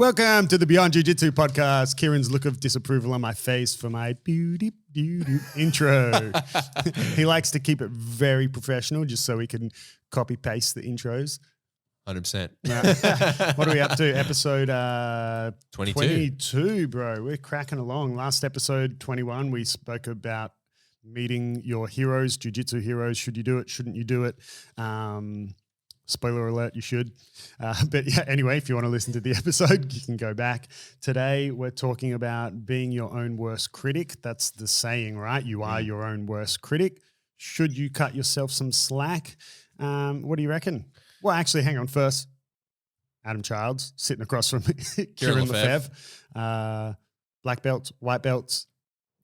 Welcome to the Beyond Jiu Jitsu Podcast. Kieren's look of disapproval on my face for my intro. He likes to keep it very professional just so he can copy paste the intros. 100%. What are we up to? Episode 22. 22, bro. We're cracking along. Last episode, 21, we spoke about meeting your heroes, jiu-jitsu heroes. Should you do it? Shouldn't you do it? Spoiler alert, you should. But yeah, anyway, if you want to listen to the episode, you can go back. Today, we're talking about being your own worst critic. That's the saying, right? You are your own worst critic. Should you cut yourself some slack? What do you reckon? Well, actually, hang on first. Adam Childs sitting across from me. Kieren Lefebvre. Black belts, white belts,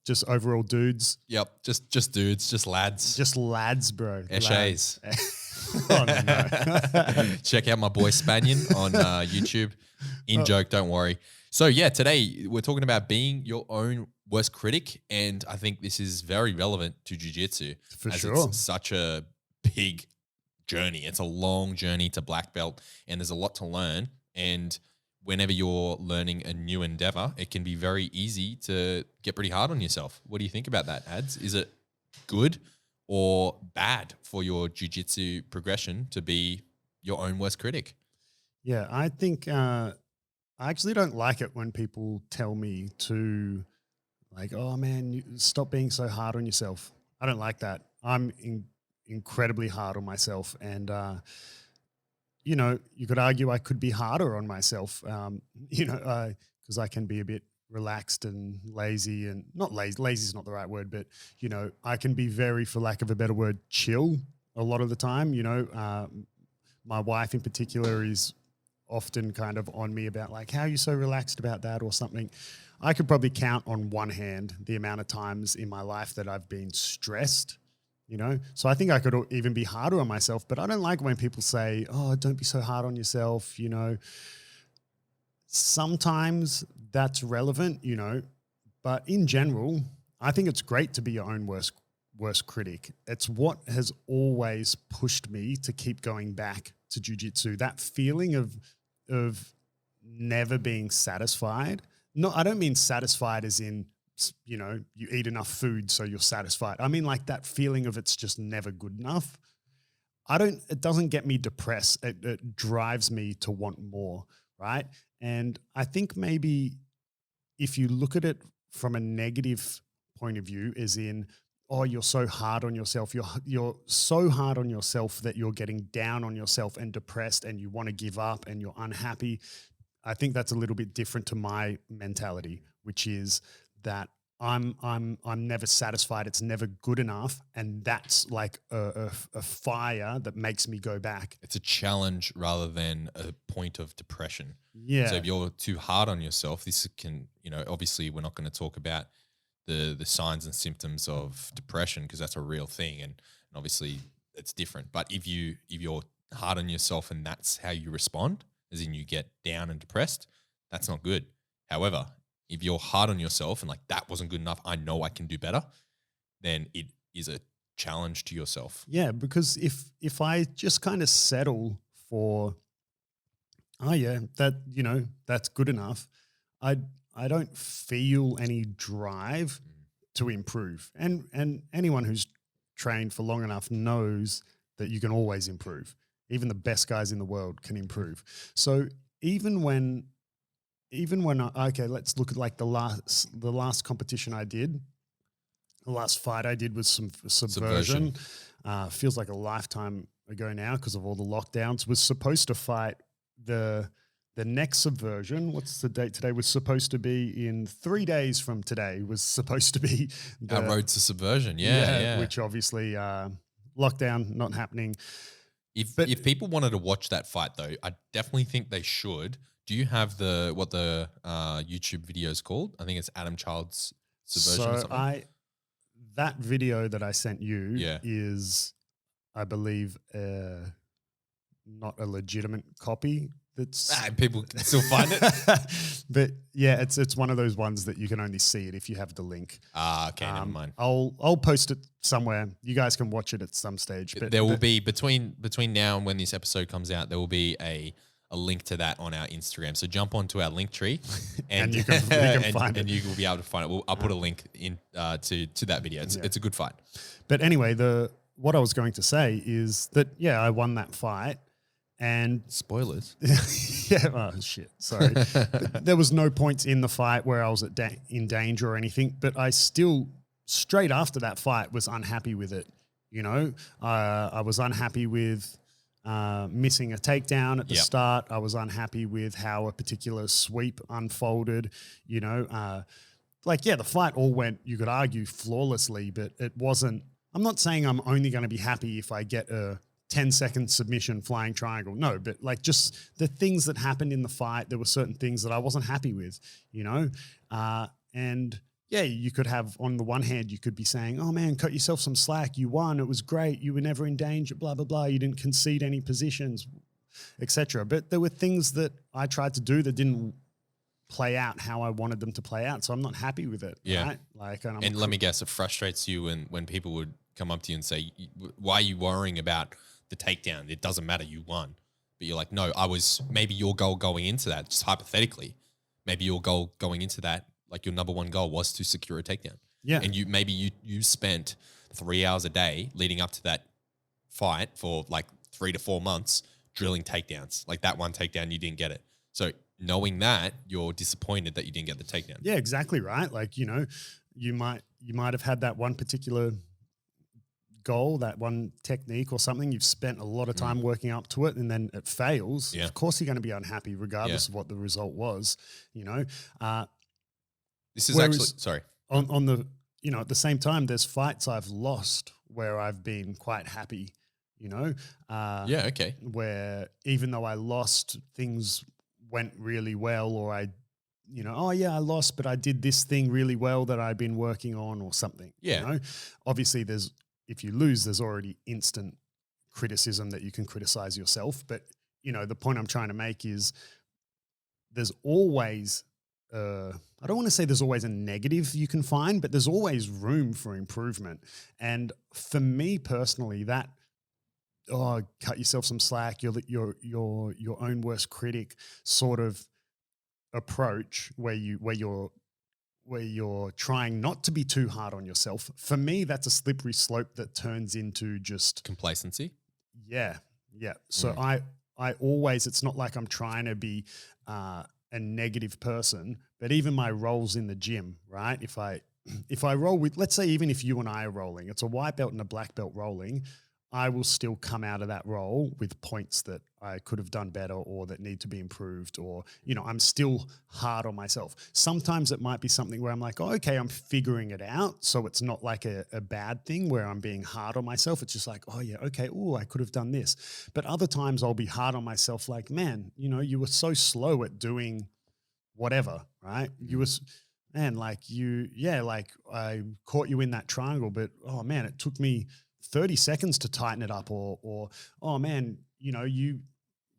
just overall dudes. Yep, just dudes, just lads. Just lads, bro. Eshays. Oh, no. Check out my boy Spanion on YouTube. In joke, don't worry. So yeah, today we're talking about being your own worst critic, and I think this is very relevant to jiu-jitsu. For sure. It's such a big journey. It's a long journey to black belt, and there's a lot to learn. And whenever you're learning a new endeavor, it can be very easy to get pretty hard on yourself. What do you think about that, Ads? Is it good or bad for your jiu-jitsu progression to be your own worst critic? Yeah, I think I actually don't like it when people tell me to like, oh man, stop being so hard on yourself. I don't like that. I'm incredibly hard on myself, and you know, you could argue I could be harder on myself, you know, because I can be a bit relaxed and lazy, and not lazy. Lazy is not the right word, but you know, I can be very, for lack of a better word, chill a lot of the time. You know, my wife in particular is often kind of on me about like, how are you so relaxed about that or something. I could probably count on one hand the amount of times in my life that I've been stressed. You know, so I think I could even be harder on myself, but I don't like when people say, oh, don't be so hard on yourself. You know, sometimes that's relevant, you know, but in general, I think it's great to be your own worst critic. It's what has always pushed me to keep going back to jiu-jitsu. That feeling of never being satisfied. No, I don't mean satisfied as in, you know, you eat enough food so you're satisfied. I mean like that feeling of it's just never good enough. It doesn't get me depressed. It drives me to want more, right? And I think maybe if you look at it from a negative point of view, as in, oh, you're so hard on yourself. You're so hard on yourself that you're getting down on yourself and depressed and you want to give up and you're unhappy. I think that's a little bit different to my mentality, which is that I'm never satisfied. It's never good enough, and that's like a fire that makes me go back. It's a challenge rather than a point of depression. Yeah. So if you're too hard on yourself, this can, you know, obviously we're not going to talk about the signs and symptoms of depression because that's a real thing, and obviously it's different. But if you're hard on yourself and that's how you respond, as in you get down and depressed, that's not good. However, if you're hard on yourself and like that wasn't good enough, I know I can do better, then it is a challenge to yourself. Yeah, because if I just kind of settle for, oh yeah, that, you know, that's good enough, I don't feel any drive to improve. And anyone who's trained for long enough knows that you can always improve. Even the best guys in the world can improve. So even when okay, let's look at like the last competition I did. The last fight I did was some Subversion. Feels like a lifetime ago now because of all the lockdowns. Was supposed to fight the next Subversion. What's the date today? Was supposed to be in 3 days from today. Was supposed to be Our road to Subversion. Yeah. Which obviously lockdown not happening. If people wanted to watch that fight though, I definitely think they should. Do you have what the YouTube video is called? I think it's Adam Childs Subversion or something. That video that I sent you is, I believe, not a legitimate copy. People can still find it. But yeah, it's one of those ones that you can only see it if you have the link. Okay, never mind. I'll post it somewhere. You guys can watch it at some stage. But there will be between now and when this episode comes out, there will be a a link to that on our Instagram. So jump onto our link tree and you can find it. And you will be able to find it. I'll put a link in to that video. It's a good fight. But anyway, what I was going to say is that, yeah, I won that fight. And spoilers. Yeah. Oh, shit. Sorry. There was no points in the fight where I was in danger or anything, but I still, straight after that fight, was unhappy with it. You know, I was unhappy with missing a takedown at the start. I was unhappy with how a particular sweep unfolded. You know, the fight all went, you could argue, flawlessly, but it wasn't. I'm not saying I'm only going to be happy if I get a 10-second submission flying triangle. No, but like just the things that happened in the fight, there were certain things that I wasn't happy with, you know? And yeah, you could have, on the one hand, you could be saying, oh man, cut yourself some slack. You won. It was great. You were never in danger, blah, blah, blah. You didn't concede any positions, etc. But there were things that I tried to do that didn't play out how I wanted them to play out. So I'm not happy with it. Yeah. Right? Like, and let me guess, it frustrates you when people would come up to you and say, why are you worrying about the takedown? It doesn't matter. You won. But you're like, no, maybe your goal going into that, just hypothetically, maybe your goal going into that, like your number one goal was to secure a takedown. Yeah. And you spent 3 hours a day leading up to that fight for like 3 to 4 months drilling takedowns. Like that one takedown, you didn't get it. So knowing that, you're disappointed that you didn't get the takedown. Yeah, exactly right. Like, you know, you might have had that one particular goal, that one technique or something. You've spent a lot of time working up to it, and then it fails. Yeah. Of course, you're going to be unhappy, regardless of what the result was. You know, this is actually sorry on the, you know, at the same time, there's fights I've lost where I've been quite happy. You know, okay, where even though I lost, things went really well, or I lost, but I did this thing really well that I've been working on or something. Yeah. You know, obviously if you lose, there's already instant criticism that you can criticize yourself. But, you know, the point I'm trying to make is there's always, I don't want to say there's always a negative you can find, but there's always room for improvement. And for me personally, that, cut yourself some slack, you're your own worst critic sort of approach where you're trying not to be too hard on yourself. For me, that's a slippery slope that turns into just complacency. Yeah. Yeah. So I always, it's not like I'm trying to be a negative person, but even my roles in the gym, right? If I roll with, let's say, even if you and I are rolling, it's a white belt and a black belt rolling, I will still come out of that role with points that I could have done better or that need to be improved, or, you know, I'm still hard on myself. Sometimes it might be something where I'm like, oh, okay, I'm figuring it out. So it's not like a bad thing where I'm being hard on myself. It's just like, oh yeah, okay, oh, I could have done this. But other times I'll be hard on myself like, man, you know, you were so slow at doing whatever, right? You were, man, like I caught you in that triangle, but oh man, it took me 30 seconds to tighten it up, or oh man, you know, you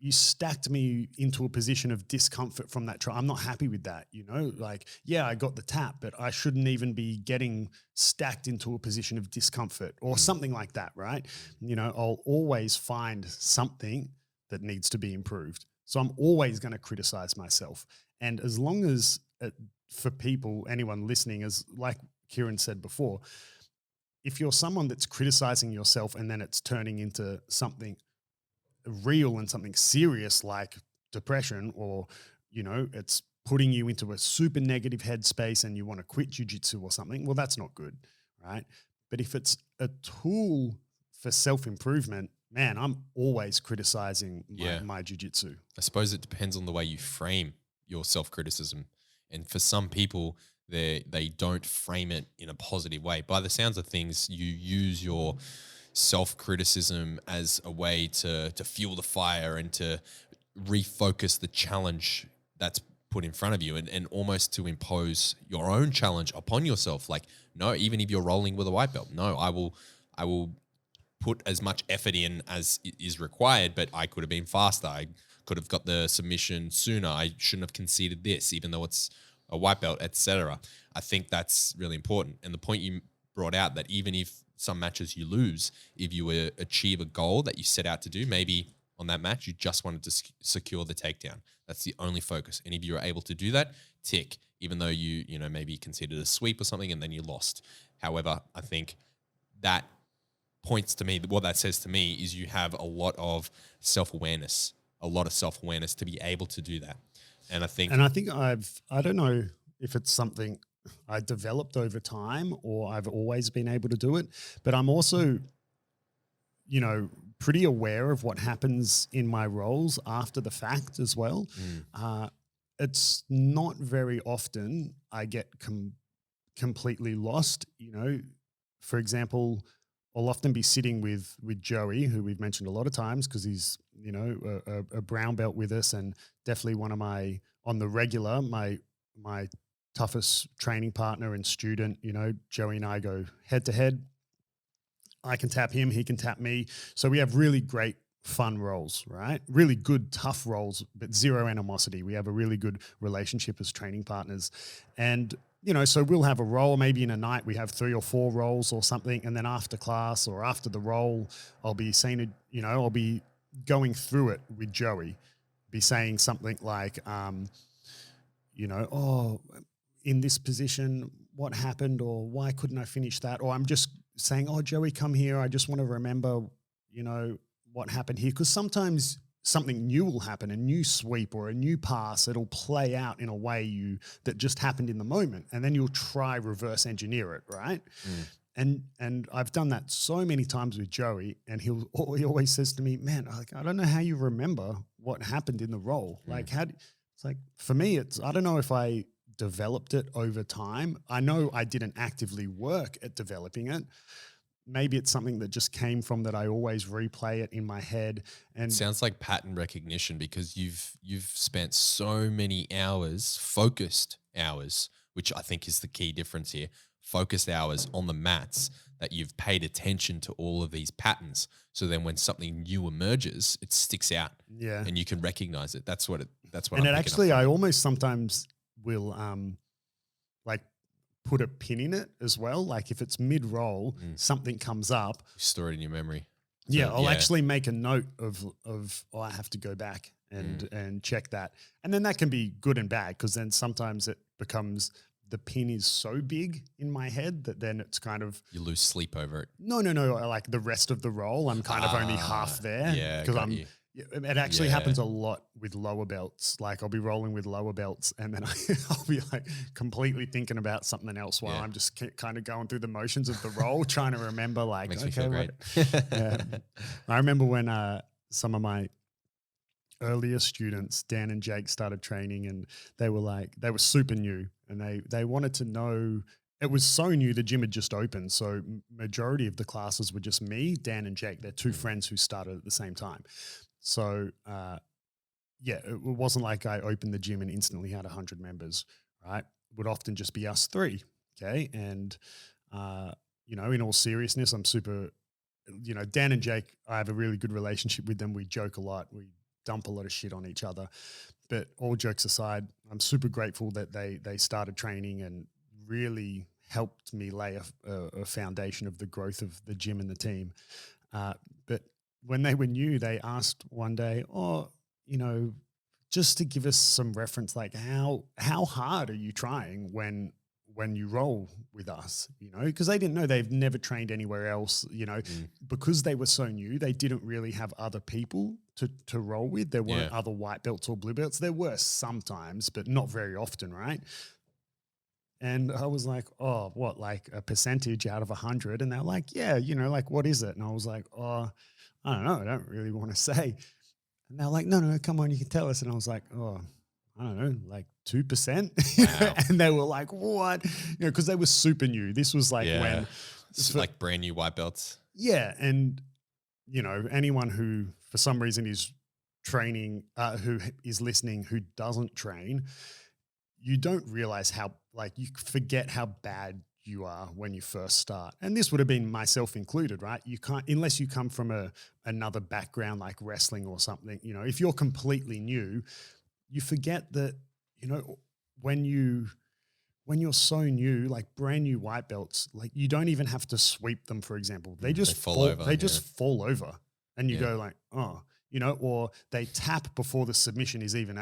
stacked me into a position of discomfort from that try. I'm not happy with that, you know, like, yeah, I got the tap, but I shouldn't even be getting stacked into a position of discomfort or something like that, right? You know, I'll always find something that needs to be improved. So I'm always going to criticize myself. And as long as for people, anyone listening, as like Kieren said before, if you're someone that's criticizing yourself and then it's turning into something real and something serious like depression, or, you know, it's putting you into a super negative headspace and you want to quit jiu-jitsu or something, well, that's not good, right? But if it's a tool for self-improvement, man, I'm always criticizing my jiu-jitsu. I suppose it depends on the way you frame your self-criticism. And for some people, they don't frame it in a positive way. By the sounds of things, you use your self-criticism as a way to fuel the fire and to refocus the challenge that's put in front of you, and almost to impose your own challenge upon yourself. Like, no, even if you're rolling with a white belt, no, I will put as much effort in as is required, but I could have been faster. I could have got the submission sooner. I shouldn't have conceded this, even though it's a white belt, etc. I think that's really important. And the point you brought out, that even if some matches you lose, if you achieve a goal that you set out to do, maybe on that match. You just wanted to secure the takedown. That's the only focus. And if you were able to do that, tick, even though you know, maybe considered a sweep or something and then you lost. However, I think that points to me, what that says to me is you have a lot of self-awareness to be able to do that. And I think I don't know if it's something I developed over time or I've always been able to do it, but I'm also, you know, pretty aware of what happens in my roles after the fact as well. It's not very often I get completely lost. You know, for example, I'll often be sitting with Joey, who we've mentioned a lot of times because he's, you know, a brown belt with us and definitely one of my, on the regular, my toughest training partner and student. You know, Joey and I go head to head. I can tap him, he can tap me. So we have really great fun roles, right? Really good, tough roles, but zero animosity. We have a really good relationship as training partners. And, you know, so we'll have a role, maybe in a night we have 3 or 4 roles or something. And then after class or after the role, I'll be saying, you know, I'll be going through it with Joey, be saying something like, you know, oh, in this position, what happened, or why couldn't I finish that? Or I'm just saying, oh, Joey, come here. I just want to remember, you know, what happened here. Because sometimes something new will happen, a new sweep or a new pass. It'll play out in a way that just happened in the moment. And then you'll try reverse engineer it, right? And I've done that so many times with Joey, and he always says to me, man, I don't know how you remember what happened in the role. Like, it's like, for me, I don't know if I developed it over time. I know I didn't actively work at developing it. Maybe it's something that just came from that I always replay it in my head. And it sounds like pattern recognition, because you've spent so many hours, focused hours, which I think is the key difference here, focused hours on the mats, that you've paid attention to all of these patterns. So then when something new emerges, it sticks out. Yeah. And you can recognize it. That's what and it actually, I almost sometimes will like put a pin in it as well. Like if it's mid-roll, something comes up. You store it in your memory. Yeah, I'll actually make a note of oh, I have to go back and check that. And then that can be good and bad, because then sometimes it becomes, the pin is so big in my head that then it's kind of, you lose sleep over it. No. Like the rest of the roll, I'm kind of only half there. Yeah, because it actually happens a lot with lower belts. Like I'll be rolling with lower belts and then I'll be like completely thinking about something else while I'm just kind of going through the motions of the roll, trying to remember like, makes me feel great. I remember when some of my earlier students, Dan and Jake, started training, and they were super new, and they wanted to know. It was so new, the gym had just opened. So majority of the classes were just me, Dan and Jake. They're 2 friends who started at the same time. So, it wasn't like I opened the gym and instantly had 100 members, right? It would often just be us 3, okay? And, you know, in all seriousness, I'm super, you know, Dan and Jake, I have a really good relationship with them. We joke a lot. We dump a lot of shit on each other. But all jokes aside, I'm super grateful that they started training and really helped me lay a foundation of the growth of the gym and the team. But when they were new, they asked one day, oh, you know, just to give us some reference, like how hard are you trying when you roll with us, you know, because they didn't know, they've never trained anywhere else, you know, because they were so new, they didn't really have other people to roll with. There weren't other white belts or blue belts. There were sometimes, but not very often, right? And I was like, oh, what, like a percentage out of 100? And they're like, yeah, you know, like, what is it? And I was like, oh, I don't know. I don't really want to say. And they're like, no, come on, you can tell us. And I was like, oh, I don't know, like 2%. Wow. And they were like, what? You know, because they were super new. This was like when. It's like brand new white belts. Yeah. And, you know, anyone who for some reason is training, who is listening, who doesn't train, you don't realize how, like, you forget how bad you are when you first start. And this would have been myself included, right? You can't, unless you come from another background like wrestling or something, you know, if you're completely new, you forget that, you know, when you're so new, like brand new white belts, like you don't even have to sweep them, for example. They just fall over. They just fall over. And you go like, oh, or they tap before the submission is even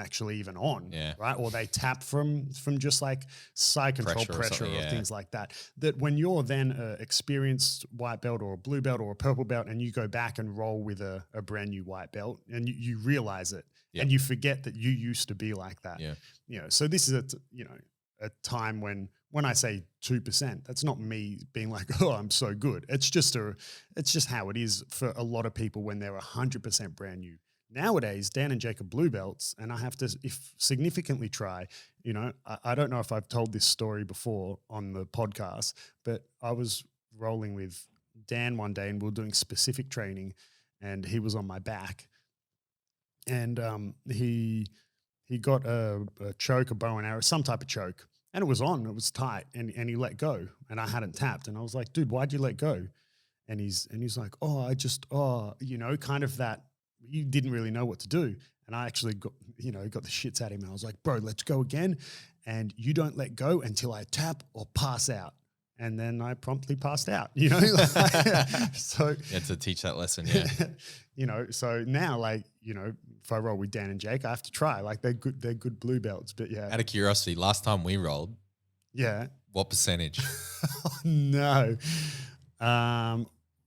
on, right? Or they tap from just like side control pressure or things like that. That when you're then an experienced white belt or a blue belt or a purple belt and you go back and roll with a brand new white belt and you realize it and you forget that you used to be like that. So this is a time when I say 2%, that's not me being like, oh, I'm so good. It's just how it is for a lot of people when they're 100% brand new. Nowadays, Dan and Jake are blue belts, and I have to significantly try. I don't know if I've told this story before on the podcast, but I was rolling with Dan one day, and we were doing specific training, and he was on my back, and he got a choke, a bow and arrow, some type of choke. And it was on, it was tight, and he let go, and I hadn't tapped, and I was like, dude, why'd you let go? And he's like, kind of that, you didn't really know what to do. And I actually got the shits at him, and I was like, bro, let's go again, and you don't let go until I tap or pass out. And then I promptly passed out, So you had to teach that lesson, so now if I roll with Dan and Jake, I have to try. Like they're good blue belts, but yeah. Out of curiosity, last time we rolled, what percentage? No.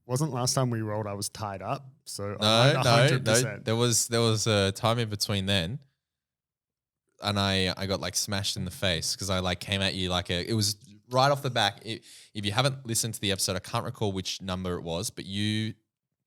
Wasn't last time we rolled I was tied up. So no, 100%. There was a time in between then. And I got like smashed in the face because I like came at you it was right off the back. If you haven't listened to the episode, I can't recall which number it was, but you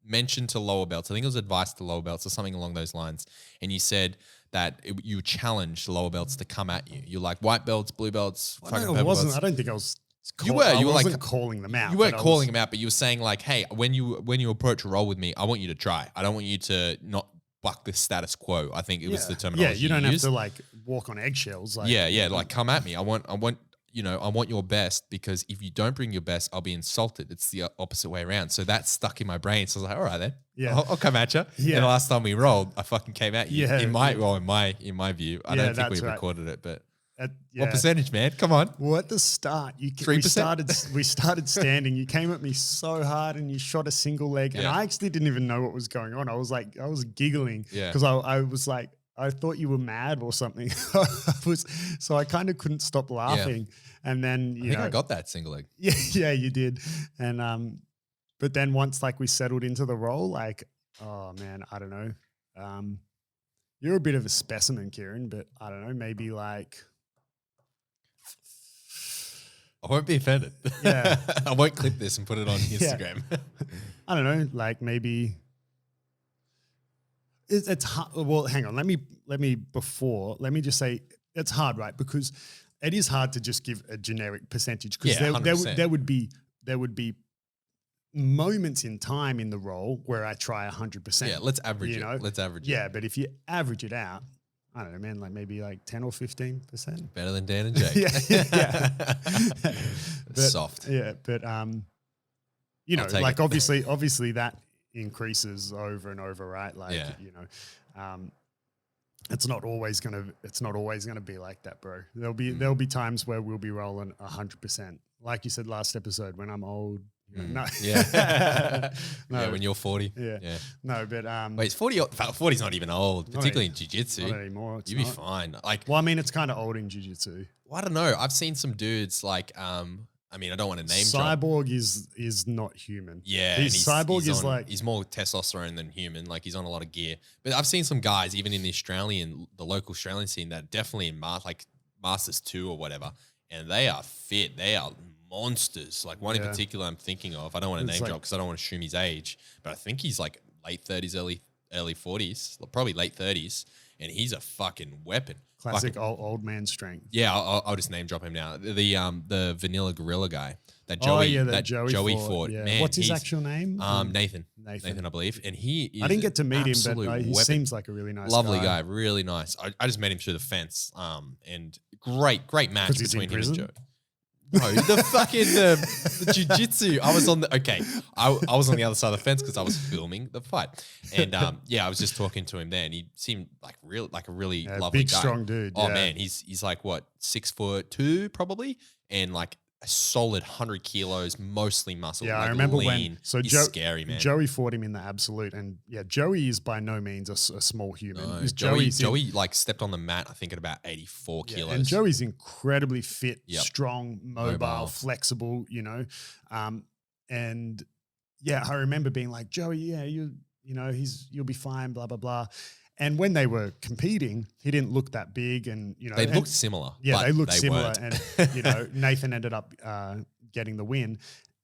mentioned to lower belts. I think it was advice to lower belts or something along those lines. And you said that you challenged lower belts to come at you. You're like white belts, blue belts. No, it wasn't. I don't think I was. You were like calling them out. You weren't calling them out, but you were saying like, hey, when you approach a roll with me, I want you to try. I don't want you to not buck the status quo. I think it was the terminology. Yeah, you don't have to like walk on eggshells. Like, like come at me. I want your best, because if you don't bring your best, I'll be insulted. It's the opposite way around. So that stuck in my brain. So I was like, all right then, I'll come at you. Yeah. And the last time we rolled, I fucking came at you. In my view, I don't think we recorded it, but what percentage, man? Come on. Well, at the start, 3%. We started standing. You came at me so hard, and you shot a single leg, and I actually didn't even know what was going on. I was giggling because I was like, I thought you were mad or something. So I kind of couldn't stop laughing. And then I think I got that single leg. Yeah, you did. And but then once we settled into the role, oh man, I don't know. You're a bit of a specimen, Kieren, but I don't know, maybe I won't be offended. Yeah. I won't clip this and put it on Instagram. I don't know, maybe it's hard. Well, hang on. Let me just say it's hard, right? Because it is hard to just give a generic percentage, because there would be moments in time in the role where I try 100%. Yeah, let's average it. Let's average it. Yeah, but if you average it out, I don't know, man, maybe 10 or 15%. Better than Dan and Jake. yeah. Soft. Yeah, but obviously that increases over and over, right? It's not always gonna be like that, bro. There'll be times where we'll be rolling 100%. Like you said last episode, when I'm old. No. Yeah. No. Yeah, when you're 40. Yeah. No, but wait, it's 40. 40's not even old, particularly in jiu-jitsu. Not anymore. You'd be fine. Well, I mean, it's kind of old in jiu-jitsu. Well, I don't know. I've seen some dudes I don't want to name drop. Cyborg is not human. Yeah. He's more testosterone than human. He's on a lot of gear. But I've seen some guys, even in the local Australian scene, that definitely in Masters 2 or whatever, and they are fit. They are monsters. One in particular I'm thinking of. I don't want to name drop because I don't want to assume his age, but I think he's late 30s, early 40s, probably late 30s, and he's a fucking weapon. Classic old man strength. Yeah, I'll just name drop him now. The Vanilla Gorilla guy that Joey fought. Yeah. Man, what's his actual name? Nathan, I believe, and he is I didn't get to meet him, but he weapon. seems like a really nice lovely guy, really nice. I just met him through the fence. And great match between him and Joe. No, the jiu-jitsu. I was on the other side of the fence because I was filming the fight, and I was just talking to him there, and he seemed like a really lovely big guy. strong dude. Oh man, he's what 6'2" probably, and a solid 100 kilos, mostly muscle. Yeah, like I remember lean. He's scary, man. Joey fought him in the absolute, and yeah, Joey is by no means a small human. No, Joey like stepped on the mat, I think at about 84 kilos. And Joey's incredibly fit, Yep. strong, mobile, flexible, and yeah, I remember being like, Joey, yeah, you'll be fine, blah, blah, blah. And when they were competing, he didn't look that big, and they looked similar. Yeah, but they looked similar, weren't. and Nathan ended up getting the win.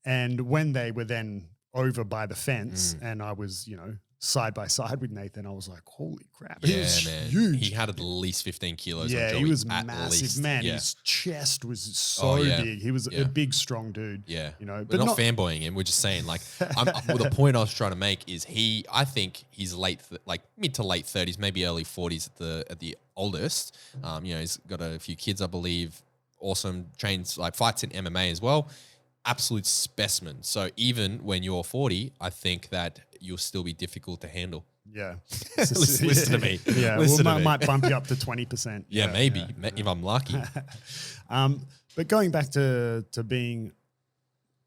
And when they were then over by the fence, and I was side by side with Nathan, I was like, holy crap, he was huge. He had at least 15 kilos. Yeah, on Joey, he was at massive, least. man. Yeah. His chest was so big. He was a big, strong dude. Yeah, but we're not fanboying him. We're just saying, like, well, the point I was trying to make is I think he's mid to late 30s, maybe early 40s at the oldest. He's got a few kids, I believe. Awesome, trains like fights in MMA as well. Absolute specimen. So even when you're 40, I think that you'll still be difficult to handle. Yeah. Listen to me. Yeah. Might bump you up to 20%. Yeah, maybe if I'm lucky. But going back to being,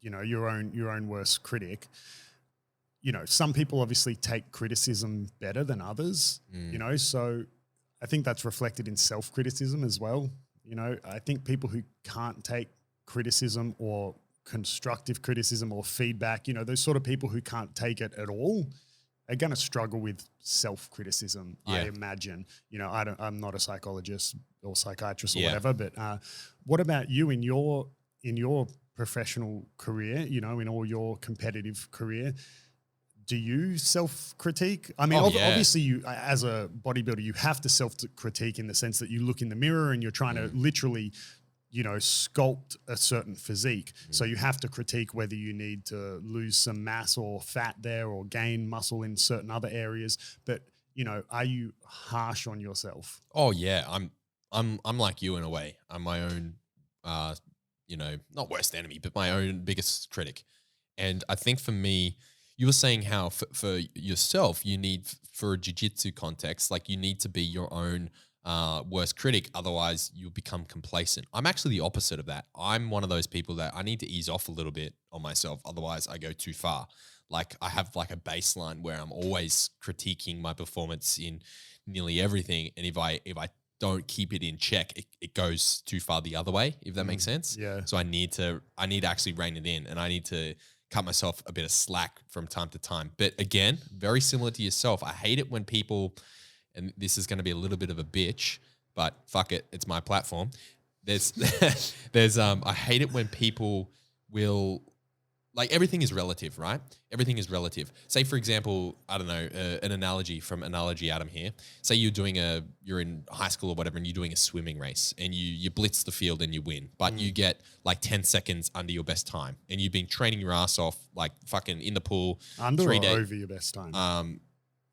your own worst critic, some people obviously take criticism better than others, so I think that's reflected in self-criticism as well. I think people who can't take criticism or constructive criticism or feedback, those sort of people who can't take it at all are going to struggle with self-criticism, I imagine. I'm not a psychologist or psychiatrist or whatever, but what about you in your professional career, in all your competitive career? Do you self-critique? I mean, obviously you, as a bodybuilder, you have to self-critique in the sense that you look in the mirror and you're trying to literally sculpt a certain physique. So you have to critique whether you need to lose some mass or fat there or gain muscle in certain other areas. But, are you harsh on yourself? Oh yeah. I'm like you in a way. I'm my own, not worst enemy, but my own biggest critic. And I think for me, you were saying how for yourself, you need, for a jiu-jitsu context, like you need to be your own worst critic, otherwise you'll become complacent. I'm actually the opposite of that. I'm one of those people that I need to ease off a little bit on myself, otherwise I go too far. Like I have like a baseline where I'm always critiquing my performance in nearly everything, and if I don't keep it in check, it goes too far the other way, if that makes sense. Yeah. So I need to actually rein it in, and I need to cut myself a bit of slack from time to time. But again, very similar to yourself, I hate it when people, and this is going to be a little bit of a bitch, but fuck it, it's my platform. I hate it when people will, like, everything is relative, right? Everything is relative. Say, for example, I don't know, an analogy from Analogy Adam here. Say you're in high school or whatever, and you're doing a swimming race, and you blitz the field and you win, but you get like 10 seconds under your best time, and you've been training your ass off, like fucking in the pool. Under or over your best time?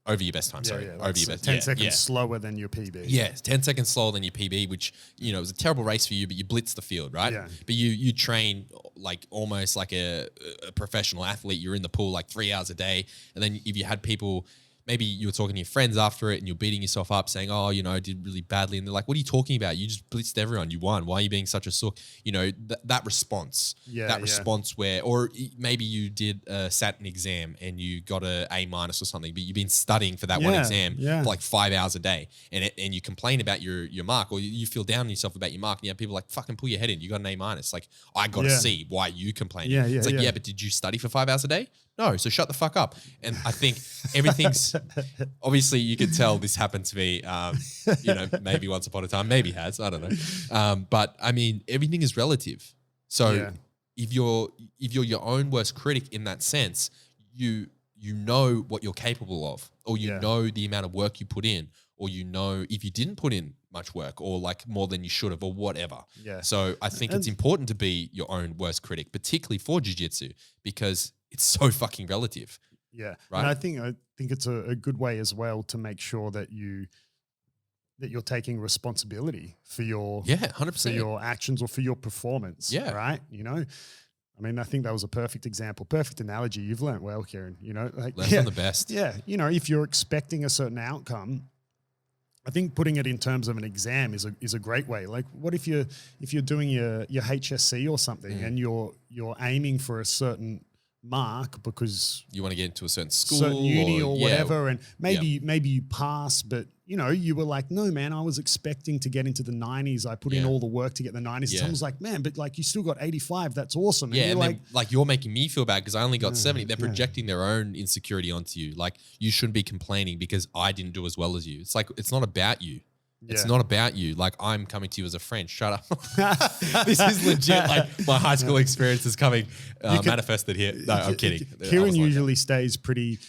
Over your best time, sorry. Yeah, over your best. 10 seconds slower than your PB. Yeah, 10 seconds slower than your PB, which, it was a terrible race for you, but you blitzed the field, right? Yeah. But you train like almost like a professional athlete. You're in the pool like 3 hours a day. And then if you had people, maybe you were talking to your friends after it and you're beating yourself up saying, oh, I did really badly. And they're like, what are you talking about? You just blitzed everyone. You won. Why are you being such a sook? That response. Yeah, that response where, or maybe you sat an exam and you got a A- or something, but you've been studying for that one exam for like 5 hours a day. And you complain about your mark, or you feel down on yourself about your mark. And you have people like, fucking pull your head in. You got an A-. Like, I got to see why you complaining. It's like, but did you study for 5 hours a day? No, so shut the fuck up. And I think everything's obviously, you can tell this happened to me, maybe once upon a time, maybe has, I don't know. But I mean, everything is relative. So if you're your own worst critic in that sense, you know what you're capable of, or you know the amount of work you put in, or if you didn't put in much work, or like more than you should have, or whatever. Yeah. So I think it's important to be your own worst critic, particularly for jiu-jitsu, because it's so fucking relative. Yeah. Right. And I think it's a good way as well to make sure that you're taking responsibility for your 100%. for your actions or for your performance. Yeah. Right. I mean, I think that was a perfect example, perfect analogy. You've learnt well, Kieren. Learn from the best. Yeah. If you're expecting a certain outcome I think putting it in terms of an exam is a great way. Like, what if you're doing your HSC or something and you're aiming for a certain mark because you want to get into a certain school, certain uni or whatever, and maybe you pass, but you were like, no man, I was expecting to get into the 90s. I put in all the work to get the 90s. Someone's like, man, but like you still got 85. That's awesome. And you're like you're making me feel bad because I only got 70. They're projecting their own insecurity onto you. Like, you shouldn't be complaining because I didn't do as well as you. It's like, it's not about you. It's not about you. Like, I'm coming to you as a friend. Shut up. This is legit. Like, my high school experience is coming manifested here. No, I'm kidding. Kieren usually stays pretty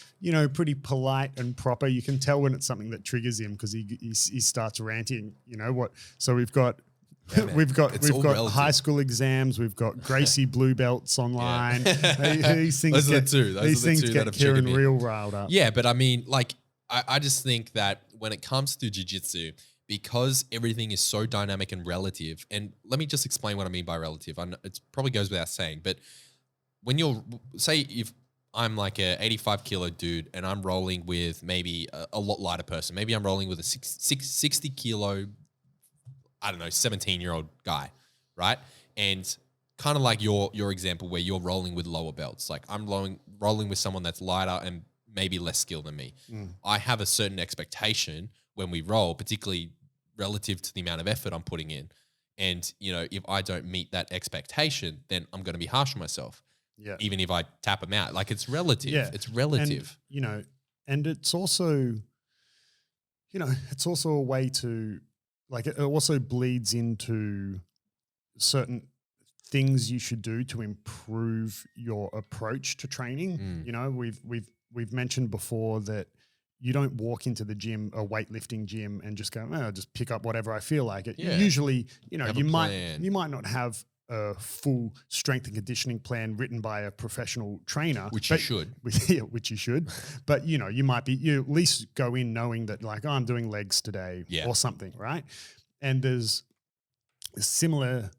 polite and proper. You can tell when it's something that triggers him because he starts ranting. So we've got high school exams. We've got Gracie blue belts online. These things get Kieren real riled up. Yeah, but I mean, like, I just think that when it comes to jiu-jitsu, because everything is so dynamic and relative, and let me just explain what I mean by relative. I know it probably goes without saying, but when if I'm like a 85 kilo dude and I'm rolling with maybe a lot lighter person, maybe I'm rolling with a 60 kilo, 17-year-old guy, right? And kind of like your example where you're rolling with lower belts. Like, I'm rolling with someone that's lighter and maybe less skilled than me. I have a certain expectation when we roll, particularly relative to the amount of effort I'm putting in. And, if I don't meet that expectation, then I'm going to be harsh on myself. Yeah. Even if I tap them out. Like, it's relative. Yeah. It's relative. And, and it's also, it's also a way to, like, it also bleeds into certain things you should do to improve your approach to training. We've mentioned before that you don't walk into the gym, a weightlifting gym, and just go, I'll just pick up whatever I feel like it. Yeah. Usually, you might not have a full strength and conditioning plan written by a professional trainer. Which you should. Which you should. But, you at least go in knowing that, like, I'm doing legs today or something, right? And there's similar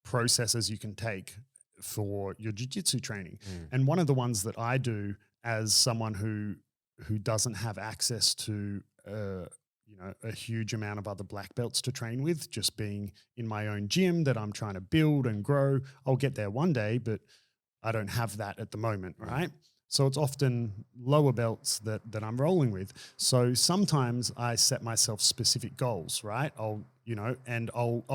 processes you can take for your jiu-jitsu training. And one of the ones that I do as someone who doesn't have access to a huge amount of other black belts to train with, just being in my own gym that I'm trying to build and grow. I'll get there one day, but I don't have that at the moment, right? So it's often lower belts that I'm rolling with. So sometimes I set myself specific goals, right? I'll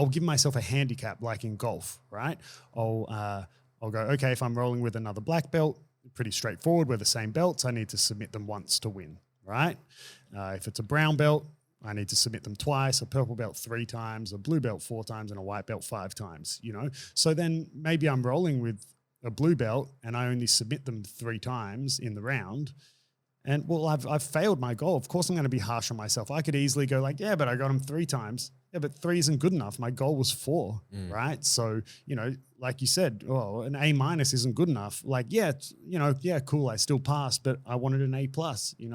give myself a handicap, like in golf, right? I'll go, okay, if I'm rolling with another black belt, pretty straightforward. We're the same belts. I need to submit them once to win, right? If it's a brown belt, I need to submit them twice, a purple belt 3 times, a blue belt 4 times, and a white belt 5 times, So then maybe I'm rolling with a blue belt and I only submit them 3 times in the round. And well, I've failed my goal. Of course I'm going to be harsh on myself. I could easily go like, yeah, but I got them 3 times. Yeah, but 3 isn't good enough. My goal was 4, right? So, like you said, an A- isn't good enough. Like, cool. I still passed, but I wanted an A+.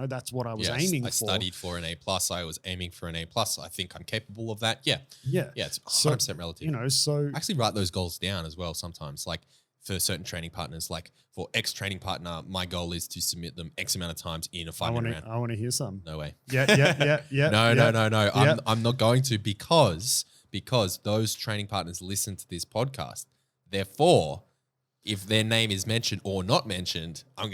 That's what I was aiming for. I studied for an A+. I was aiming for an A+. I think I'm capable of that. Yeah. Yeah. Yeah, it's 100% relative. So I actually write those goals down as well sometimes. Like, for certain training partners, like for X training partner, my goal is to submit them X amount of times in a 5-minute round. I want to hear some. No way. Yeah. No. I'm not going to because those training partners listen to this podcast. Therefore, if their name is mentioned or not mentioned, I'm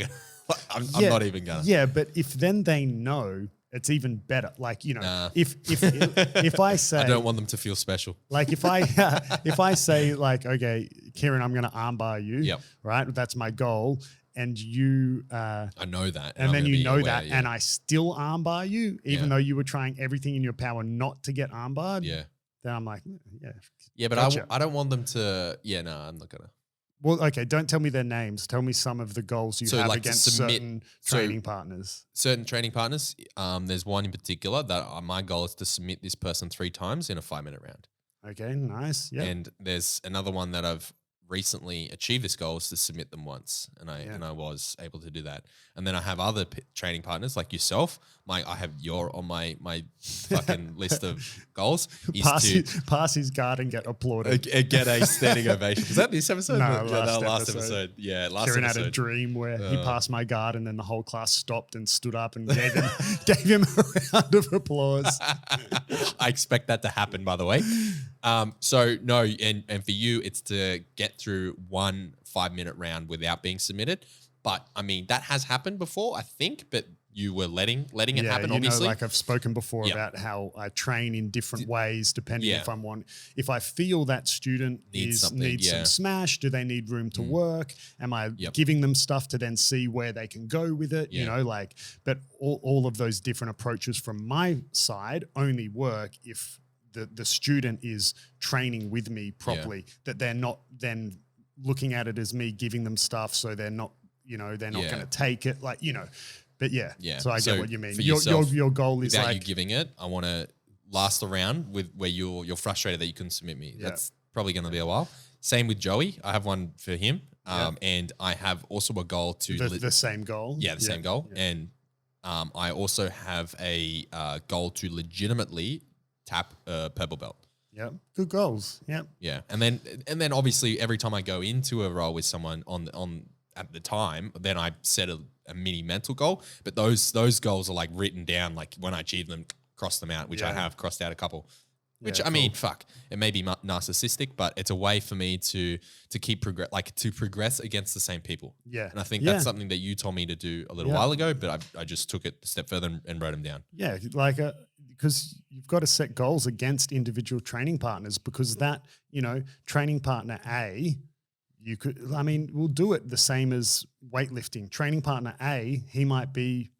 not even gonna. Yeah, but if then they know, it's even better. Like, if I say, I don't want them to feel special. Like if I say like, okay, Kieren, I'm going to armbar you, right? That's my goal. And you, I know that. And then you know that, and I still armbar you, even though you were trying everything in your power not to get armbarred. Yeah. Then I'm like, yeah. Yeah, but gotcha. I don't want them to, I'm not going to. Well, okay, don't tell me their names. Tell me some of the goals you have against certain training partners. Certain training partners, there's one in particular that my goal is to submit this person 3 times in a 5-minute round. Okay, nice. Yeah. And there's another one that I've recently achieved this goal is to submit them once, and I was able to do that. And then I have other training partners like yourself. I have your on my fucking list of goals. Pass his guard and get applauded. Get a standing ovation. Was that this episode? No, last episode. Yeah, last Kieren episode. had a dream where he passed my guard, and then the whole class stopped and stood up and gave him a round of applause. I expect that to happen, by the way. So no, and for you, it's to get through 1 5-minute round without being submitted. But I mean, that has happened before, I think, but you were letting it happen, obviously. Like I've spoken before about how I train in different ways depending if I feel that student needs some smash, do they need room to work? Am I giving them stuff to then see where they can go with it? You know, like, but all of those different approaches from my side only work if the student is training with me properly, that they're not then looking at it as me giving them stuff. So they're not, they're not going to take it like, but so I get what you mean. Your goal is without you giving it, I want to last the round with where you're frustrated that you couldn't submit me. That's probably going to be a while. Same with Joey. I have one for him. And I have also a goal to the same goal. Yeah, the same goal. Yeah. And I also have a goal to legitimately tap a purple belt. Yeah, good goals. Yeah, yeah, and then obviously every time I go into a role with someone on at the time, then I set a mini mental goal. But those goals are like written down, like when I achieve them, cross them out, which I have crossed out a couple. Which I mean, fuck, it may be narcissistic, but it's a way for me to keep progress against the same people. Yeah, and I think that's something that you told me to do a little while ago, but I just took it a step further and wrote them down. Yeah, like because you've got to set goals against individual training partners, because that, training partner A, we'll do it the same as weightlifting. Training partner A, he might be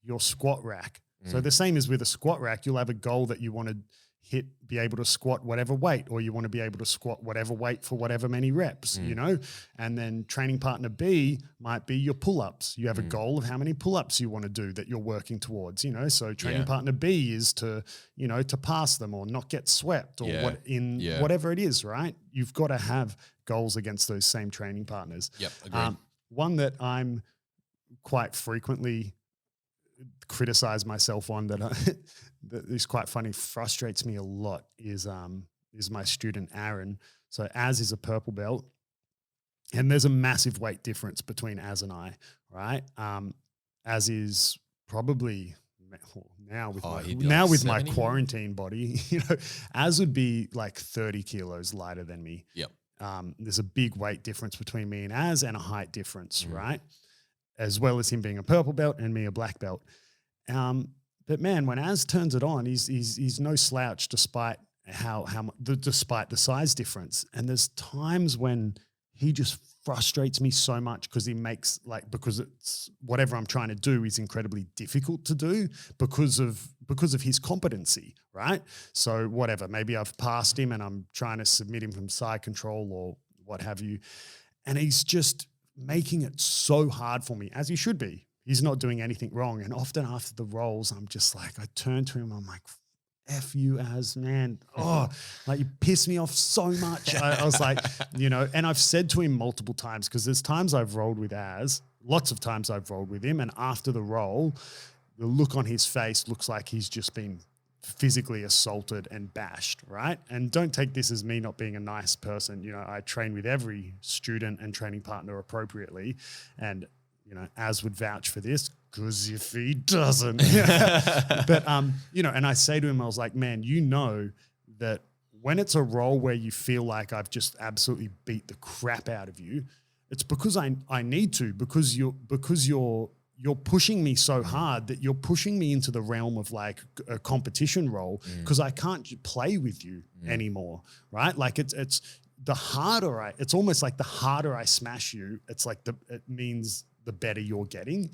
your squat rack. So the same as with a squat rack, you'll have a goal that you want to be able to squat whatever weight, or you want to be able to squat whatever weight for whatever many reps, and then training partner B might be your pull-ups. You have a goal of how many pull-ups you want to do that you're working towards, so training partner B is to pass them or not get swept or whatever it is, right? You've got to have goals against those same training partners. Yep, agreed. One that I'm quite frequently criticize myself on that is quite funny, frustrates me a lot is my student Aaron. So Az is a purple belt, and there's a massive weight difference between Az and I, right? Az is probably now with my quarantine body, Az would be like 30 kilos lighter than me. Yep. There's a big weight difference between me and Az, and a height difference, right? As well as him being a purple belt and me a black belt. But man, when Az turns it on, he's no slouch despite despite the size difference. And there's times when he just frustrates me so much because because it's whatever I'm trying to do is incredibly difficult to do because of his competency, right? So whatever, maybe I've passed him and I'm trying to submit him from side control or what have you, and he's just making it so hard for me, as he should be. He's not doing anything wrong. And often after the rolls, I'm just like, I turn to him, I'm like, F you, Az, man. Oh, like you piss me off so much. I was like, and I've said to him multiple times, because there's times I've rolled with Az, lots of times I've rolled with him, and after the roll, the look on his face looks like he's just been physically assaulted and bashed, right? And don't take this as me not being a nice person. I train with every student and training partner appropriately, and Az would vouch for this, because if he doesn't, but and I say to him, I was like, man, that when it's a role where you feel like I've just absolutely beat the crap out of you, it's because I need to, because you're pushing me so hard that you're pushing me into the realm of like a competition role, because I can't play with you anymore, right? Like it's the harder it's almost like the harder I smash you, it's like it means the better you're getting,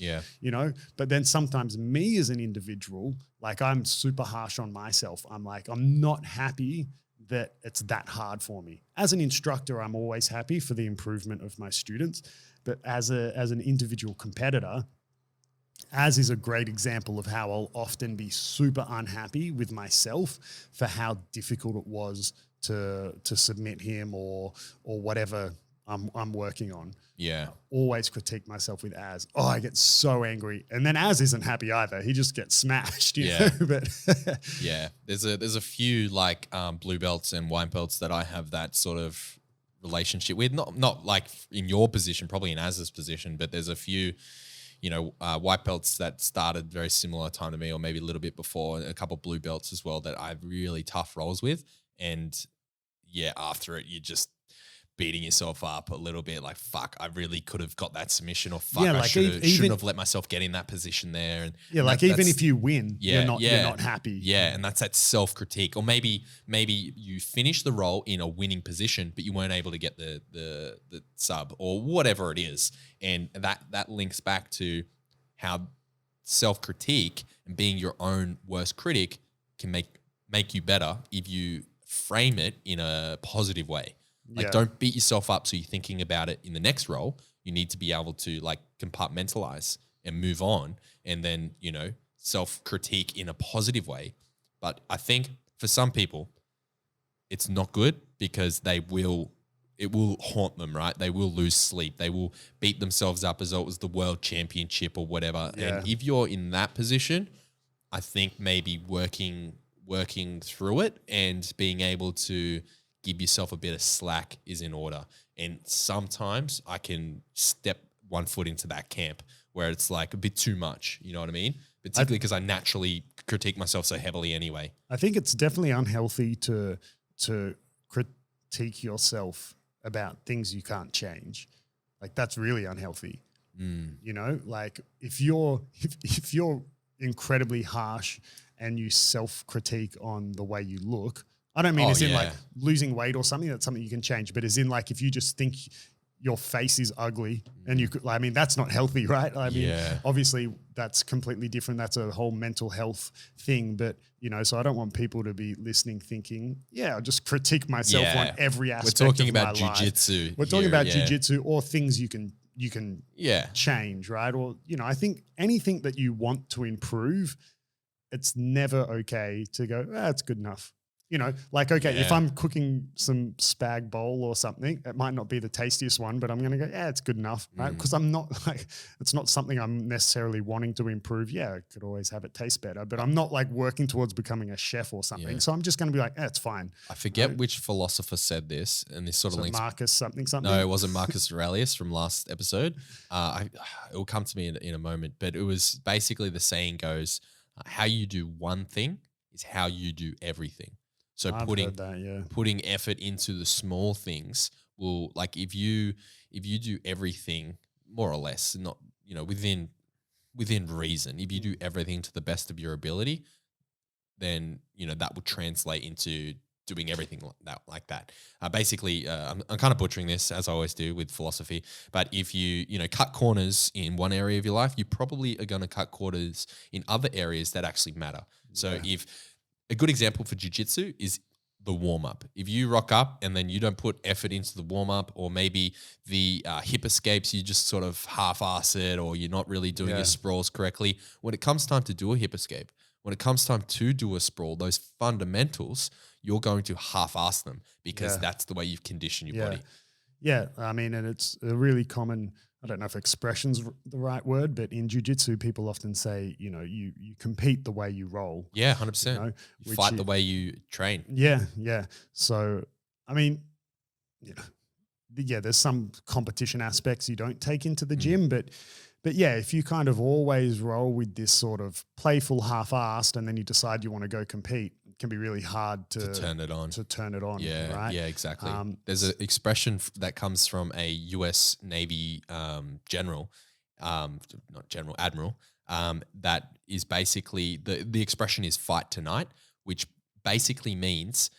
but then sometimes me as an individual, like I'm super harsh on myself. I'm like, I'm not happy that it's that hard for me. As an instructor, I'm always happy for the improvement of my students, but as an individual competitor, Az is a great example of how I'll often be super unhappy with myself for how difficult it was to submit him or whatever I'm working on. Yeah. Always critique myself with Az. Oh, I get so angry. And then Az isn't happy either. He just gets smashed, you know? But yeah. There's a few like blue belts and white belts that I have that sort of relationship with. Not like in your position, probably in Az's position, but there's a few, white belts that started very similar time to me, or maybe a little bit before, a couple blue belts as well that I have really tough roles with. And yeah, after it, you just beating yourself up a little bit, like, fuck, I really could have got that submission, or fuck, I shouldn't have let myself get in that position there. And even if you win, you're not happy. Yeah, and that's that self-critique. Or maybe you finish the role in a winning position, but you weren't able to get the sub or whatever it is. And that links back to how self-critique and being your own worst critic can make you better if you frame it in a positive way. Like, don't beat yourself up so you're thinking about it in the next role. You need to be able to like compartmentalize and move on, and then, self-critique in a positive way. But I think for some people, it's not good because it will haunt them, right? They will lose sleep. They will beat themselves up as though it was the world championship or whatever. Yeah. And if you're in that position, I think maybe working through it and being able to give yourself a bit of slack is in order. And sometimes I can step one foot into that camp where it's like a bit too much, you know what I mean? Particularly because I naturally critique myself so heavily anyway. I think it's definitely unhealthy to critique yourself about things you can't change. Like, that's really unhealthy. Like if you're incredibly harsh and you self-critique on the way you look, I don't mean in like losing weight or something. That's something you can change. But as in like if you just think your face is ugly and you could, I mean, that's not healthy, right? I mean, obviously that's completely different. That's a whole mental health thing. But, so I don't want people to be listening thinking, I'll just critique myself on every aspect of my life. We're talking about jiu-jitsu. We're talking about jiu-jitsu or things you can change, right? Or, I think anything that you want to improve, it's never okay to go, it's good enough. If I'm cooking some spag bowl or something, it might not be the tastiest one, but I'm going to go, it's good enough, right? Because I'm not like, it's not something I'm necessarily wanting to improve. Yeah, I could always have it taste better, but I'm not like working towards becoming a chef or something. Yeah. So I'm just going to be like, it's fine. I forget which philosopher said this, and this sort of links. Marcus something. No, it wasn't Marcus Aurelius from last episode. It will come to me in a moment, but it was basically the saying goes, how you do one thing is how you do everything. So putting effort into the small things will, like, if you do everything more or less, not within reason, if you do everything to the best of your ability, then that will translate into doing everything like that. Basically, I'm kind of butchering this as I always do with philosophy, but if you cut corners in one area of your life, you probably are going to cut corners in other areas that actually matter. So if a good example for jiu-jitsu is the warm-up. If you rock up and then you don't put effort into the warm-up, or maybe the hip escapes, you just sort of half-ass it, or you're not really doing your sprawls correctly. When it comes time to do a hip escape, when it comes time to do a sprawl, those fundamentals, you're going to half-ass them because that's the way you've conditioned your body. Yeah, I mean, and it's a really common, I don't know if expression's the right word, but in jiu-jitsu, people often say, you compete the way you roll. Yeah, 100%. You fight the way you train. Yeah. So, I mean, there's some competition aspects you don't take into the gym, but if you kind of always roll with this sort of playful half-assed and then you decide you want to go compete, it can be really hard to turn it on. Yeah, right? Yeah, exactly. There's an expression that comes from a U.S. Navy admiral, that is basically, the expression is fight tonight, which basically means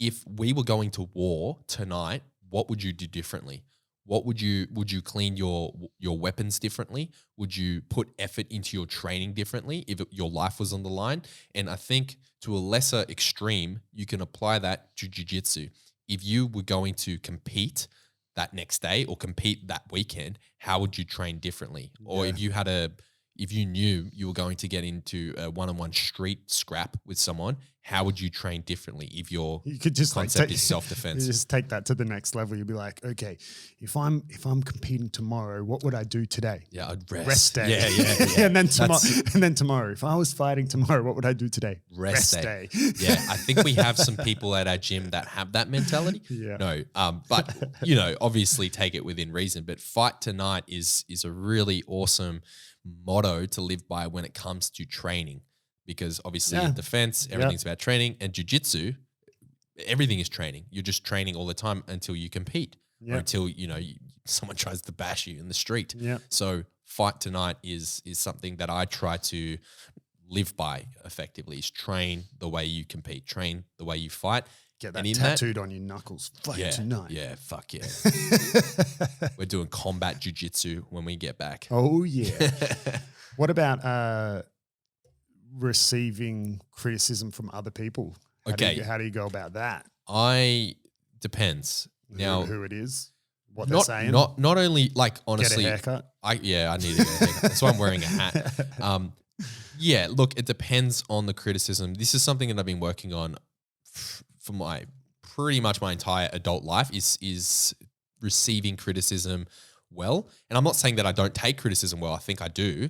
if we were going to war tonight, what would you do differently? Would you clean your weapons differently? Would you put effort into your training differently if your life was on the line? And I think to a lesser extreme, you can apply that to jiu-jitsu. If you were going to compete that next day or compete that weekend, how would you train differently? Or if you had a if you knew you were going to get into a one-on-one street scrap with someone, how would you train differently if your You could just concept is you self-defense? just take that to the next level. You'd be like, okay, if I'm competing tomorrow, what would I do today? Yeah, I'd Rest day. Yeah. and then tomorrow, if I was fighting tomorrow, what would I do today? Rest day. Yeah, I think we have some people at our gym that have that mentality. Yeah. No, but obviously take it within reason. But fight tonight is a really awesome motto to live by when it comes to training, because obviously in defense, everything's about training, and jiu-jitsu, everything is training. You're just training all the time until you compete or until, someone tries to bash you in the street. Yeah. So fight tonight is something that I try to live by effectively, is train the way you compete, train the way you fight. Get that tattooed on your knuckles. Fight tonight. Yeah, fuck yeah. We're doing combat jiu-jitsu when we get back. Oh, yeah. What about receiving criticism from other people? How do you go about that? Depends. Now, who it is, what they're saying. Not only, like, honestly. Get a haircut. I need to get a haircut. That's why I'm wearing a hat. Yeah, look, it depends on the criticism. This is something that I've been working on for pretty much my entire adult life, is receiving criticism well. And I'm not saying that I don't take criticism well. I think I do,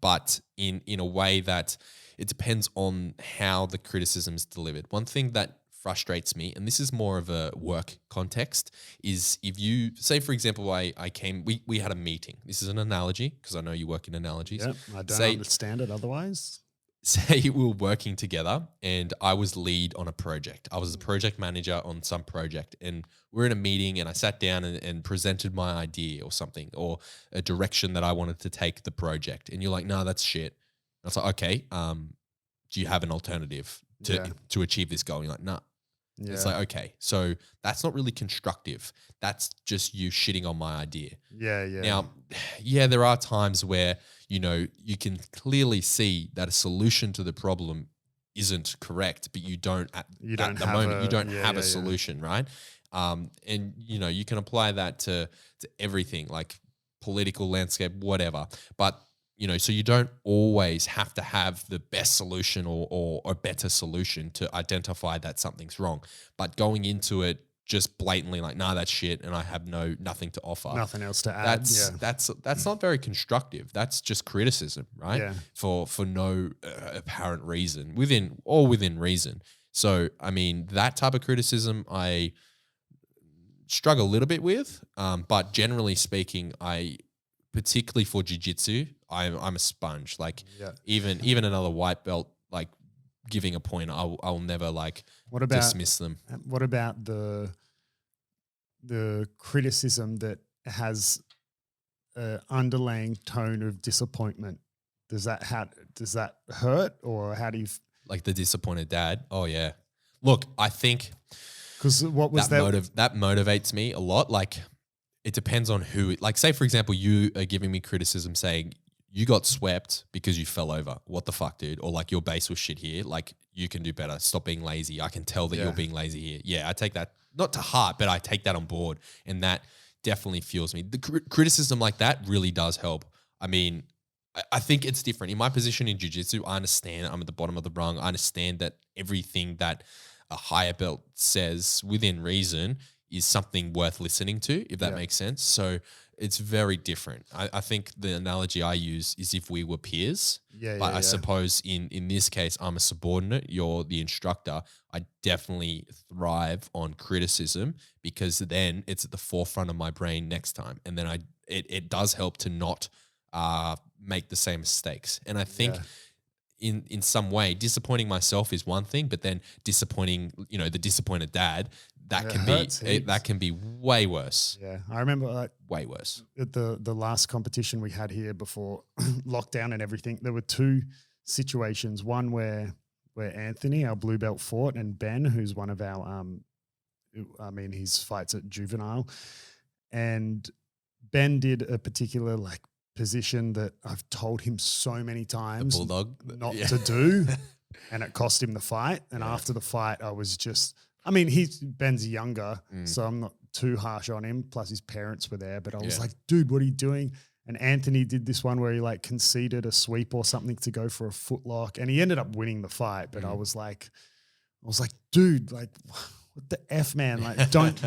but in a way that it depends on how the criticism is delivered. One thing that frustrates me, and this is more of a work context, is if you say, for example, we had a meeting. This is an analogy because I know you work in analogies. Yep, I don't understand it otherwise. Say we were working together and I was lead on a project. I was the project manager on some project, and we're in a meeting and I sat down and presented my idea or something, or a direction that I wanted to take the project. And you're like, no, that's shit. And I was like, okay, do you have an alternative to achieve this goal? And you're like, nah. Yeah. It's like, okay, so that's not really constructive. That's just you shitting on my idea. Yeah. Now, there are times where, you can clearly see that a solution to the problem isn't correct, but you don't have a solution, right? And you can apply that to everything, like political landscape, whatever. But so you don't always have to have the best solution or a better solution to identify that something's wrong. But going into it just blatantly like, nah, that's shit, and I have nothing to offer. Nothing else to add. That's not very constructive. That's just criticism, right? Yeah. For no apparent reason, within reason. So, I mean, that type of criticism I struggle a little bit with, but generally speaking, particularly for jiu-jitsu, I'm a sponge. Like even another white belt, like giving a point, I'll never dismiss them. What about the criticism that has an underlying tone of disappointment? Does that hurt, or how do you like the disappointed dad? Oh yeah. Look, I think because what was that motivates me a lot. Like, it depends on who. Like, say for example, you are giving me criticism saying you got swept because you fell over. What the fuck, dude? Or like, your base was shit here. Like, you can do better. Stop being lazy. I can tell that you're being lazy here. Yeah, I take that not to heart, but I take that on board, and that definitely fuels me. The criticism like that really does help. I mean, I think it's different. In my position in jiu-jitsu, I understand I'm at the bottom of the rung. I understand that everything that a higher belt says within reason is something worth listening to, if that makes sense. So it's very different. I think the analogy I use is if we were peers. But I suppose in this case, I'm a subordinate, you're the instructor. I definitely thrive on criticism, because then it's at the forefront of my brain next time. And then it does help to not make the same mistakes. And I think in some way, disappointing myself is one thing, but then disappointing, the disappointed dad, that can be way worse. Yeah, I remember way worse. At the last competition we had here before lockdown and everything, there were two situations. One where Anthony, our blue belt, fought, and Ben, who's one of our his fights at juvenile, and Ben did a particular position that I've told him so many times, the bulldog, not to do, and it cost him the fight. And after the fight, I was just, Ben's younger, so I'm not too harsh on him. Plus his parents were there, but I was like, dude, what are you doing? And Anthony did this one where he like conceded a sweep or something to go for a footlock, and he ended up winning the fight. But I was like, dude, like, what the F, man? Like, don't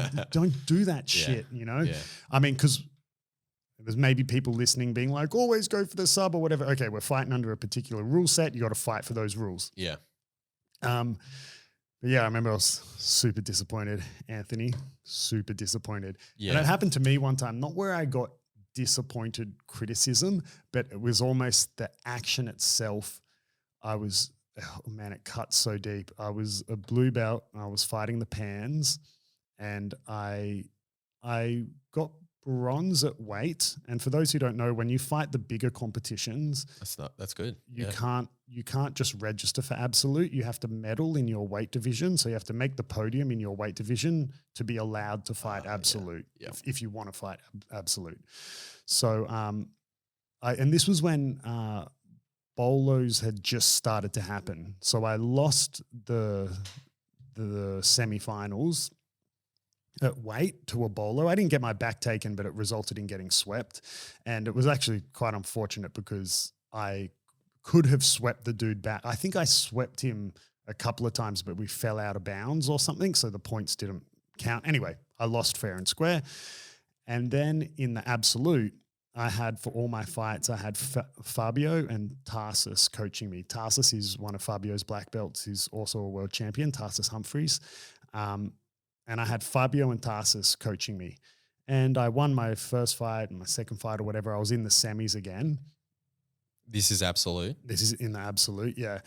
do that shit, you know? Yeah. I mean, because there's maybe people listening being like, always go for the sub or whatever. Okay, we're fighting under a particular rule set. You got to fight for those rules. Yeah. But yeah, I remember I was super disappointed, Anthony, super disappointed. Yeah. And it happened to me one time, not where I got disappointed criticism, but it was almost the action itself. Oh man, it cut so deep. I was a blue belt. I was fighting the pans, and I got bronze at weight. And for those who don't know, when you fight the bigger competitions, that's good. You can't just register for absolute. You have to medal in your weight division. So you have to make the podium in your weight division to be allowed to fight absolute. Yeah. If you want to fight absolute. So and this was when bolos had just started to happen. So I lost the semifinals at weight to a bolo. I didn't get my back taken, but it resulted in getting swept. And it was actually quite unfortunate because I could have swept the dude back. I think I swept him a couple of times, but we fell out of bounds or something, so the points didn't count. Anyway, I lost fair and square. And then in the absolute, I had, for all my fights, I had Fabio and Tarsus coaching me. Tarsus is one of Fabio's black belts. He's also a world champion, Tarsus Humphreys. And I had Fabio and Tarsus coaching me. And I won my first fight and my second fight or whatever. I was in the semis again. This is absolute? This is in the absolute, yeah.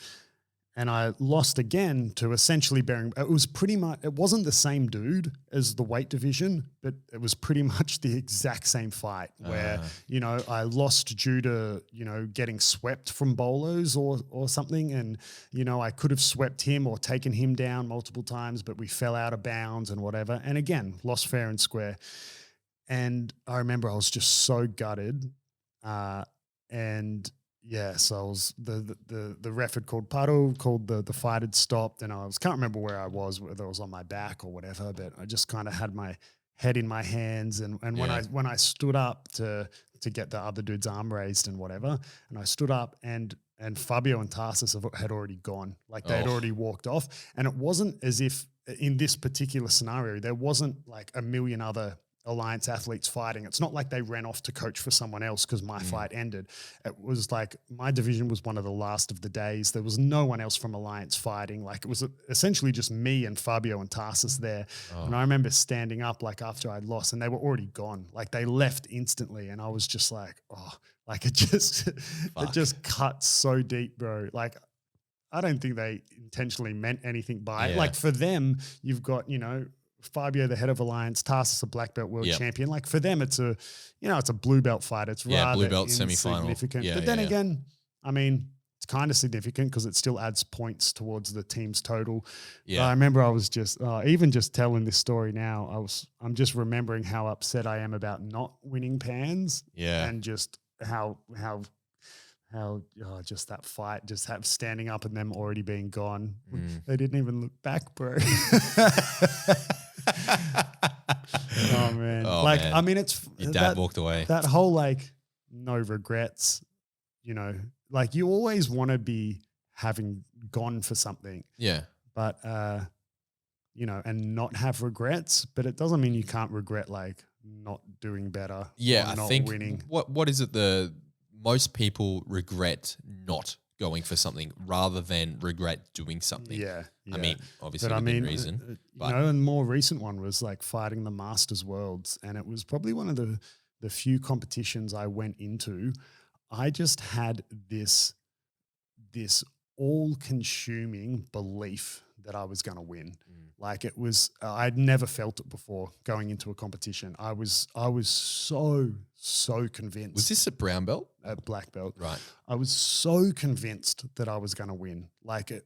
And I lost again to essentially Bearing. It was pretty much, it wasn't the same dude as the weight division, but it was pretty much the exact same fight where, you know, I lost due to, you know, getting swept from bolos or something. And, you know, I could have swept him or taken him down multiple times, but we fell out of bounds and whatever. And again, lost fair and square. And I remember I was just so gutted. And yeah, so I was the ref had called Paro, called the fight had stopped, and I can't remember where I was, whether I was on my back or whatever, but I just kind of had my head in my hands, and when I stood up to get the other dude's arm raised and whatever, and I stood up and Fabio and Tarsus had already gone, like they had already walked off, and it wasn't as if in this particular scenario there wasn't like a million other Alliance athletes fighting. It's not like they ran off to coach for someone else because my fight ended. It was like my division was one of the last of the days. There was no one else from Alliance fighting. Like it was essentially just me and Fabio and Tarsus there. And I remember standing up like after I'd lost and they were already gone. Like they left instantly and I was just like, oh, like it just cut so deep, bro. Like I don't think they intentionally meant anything by it. Like for them, you've got, you know, Fabio, the head of Alliance, Tarsus, a black belt world champion. Like for them, it's a blue belt fight. It's rather blue belt semifinal. But then again, I mean, it's kind of significant because it still adds points towards the team's total. I remember I was just even just telling this story now. I'm just remembering how upset I am about not winning pans. And just how just that fight, just standing up and them already being gone. They didn't even look back, bro. Oh man. Man. I mean, it's your dad walked away. That whole like no regrets, you know, like you always want to be having gone for something. But you know, and not have regrets, but it doesn't mean you can't regret like not doing better. I not think winning. What is it most people regret not going for something rather than regret doing something. I mean, obviously within reason. But you know, and more recent one was like fighting the Masters Worlds, and it was probably one of the few competitions I went into. I just had this all-consuming belief that I was going to win. Like it was, I'd never felt it before going into a competition. I was so convinced. Was this a brown belt? A black belt. Right. I was so convinced that I was going to win. Like it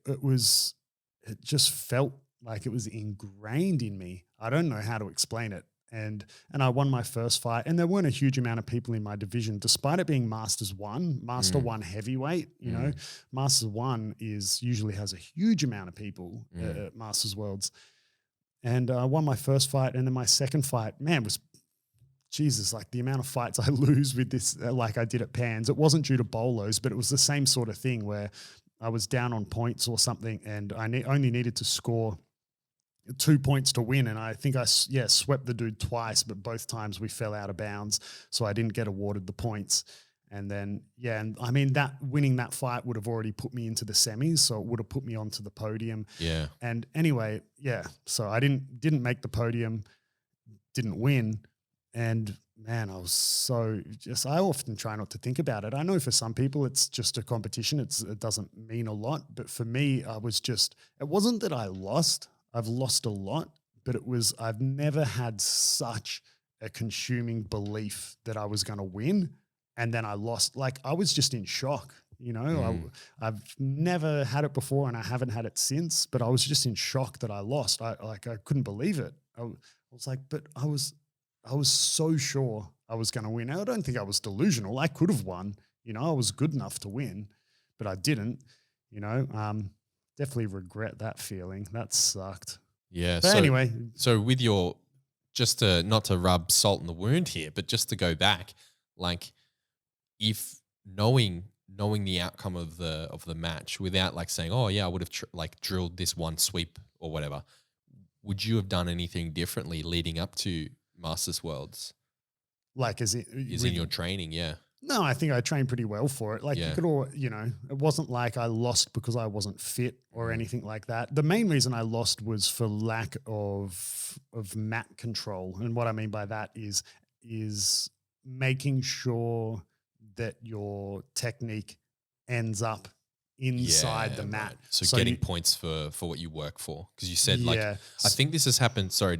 just felt like it was ingrained in me. I don't know how to explain it. And I won my first fight, and there weren't a huge amount of people in my division, despite it being Master 1 heavyweight. You know, Masters 1 usually has a huge amount of people at Masters Worlds. And I won my first fight, and then my second fight, man, was Jesus, like the amount of fights I lose with this, like I did at Pans, it wasn't due to bolos, but it was the same sort of thing where I was down on points or something and I only needed to score 2 points to win. And I think I swept the dude twice, but both times we fell out of bounds. So I didn't get awarded the points. And then, and I mean, that winning that fight would have already put me into the semis. So it would have put me onto the podium. Yeah. And anyway, so I didn't make the podium, didn't win. And man, I was so I often try not to think about it. I know for some people it's just a competition. It doesn't mean a lot. But for me, it wasn't that I lost. I've lost a lot, but I've never had such a consuming belief that I was going to win. And then I lost. Like I was just in shock, I've never had it before and I haven't had it since, but I was just in shock that I lost. I couldn't believe it. I was like, but I was so sure I was going to win. I don't think I was delusional. I could have won, I was good enough to win, but I didn't, definitely regret that feeling. That sucked. Yeah. But anyway. So with just to, not to rub salt in the wound here, but just to go back, like if knowing the outcome of the match without like saying, oh yeah, I would have drilled this one sweep or whatever, would you have done anything differently leading up to Masters Worlds? Like in your training? Yeah. No, I think I trained pretty well for it. Like you could it wasn't like I lost because I wasn't fit or anything like that. The main reason I lost was for lack of mat control. And what I mean by that is making sure that your technique ends up inside the mat. Right. So getting points for what you work for. Because you said I think this has happened to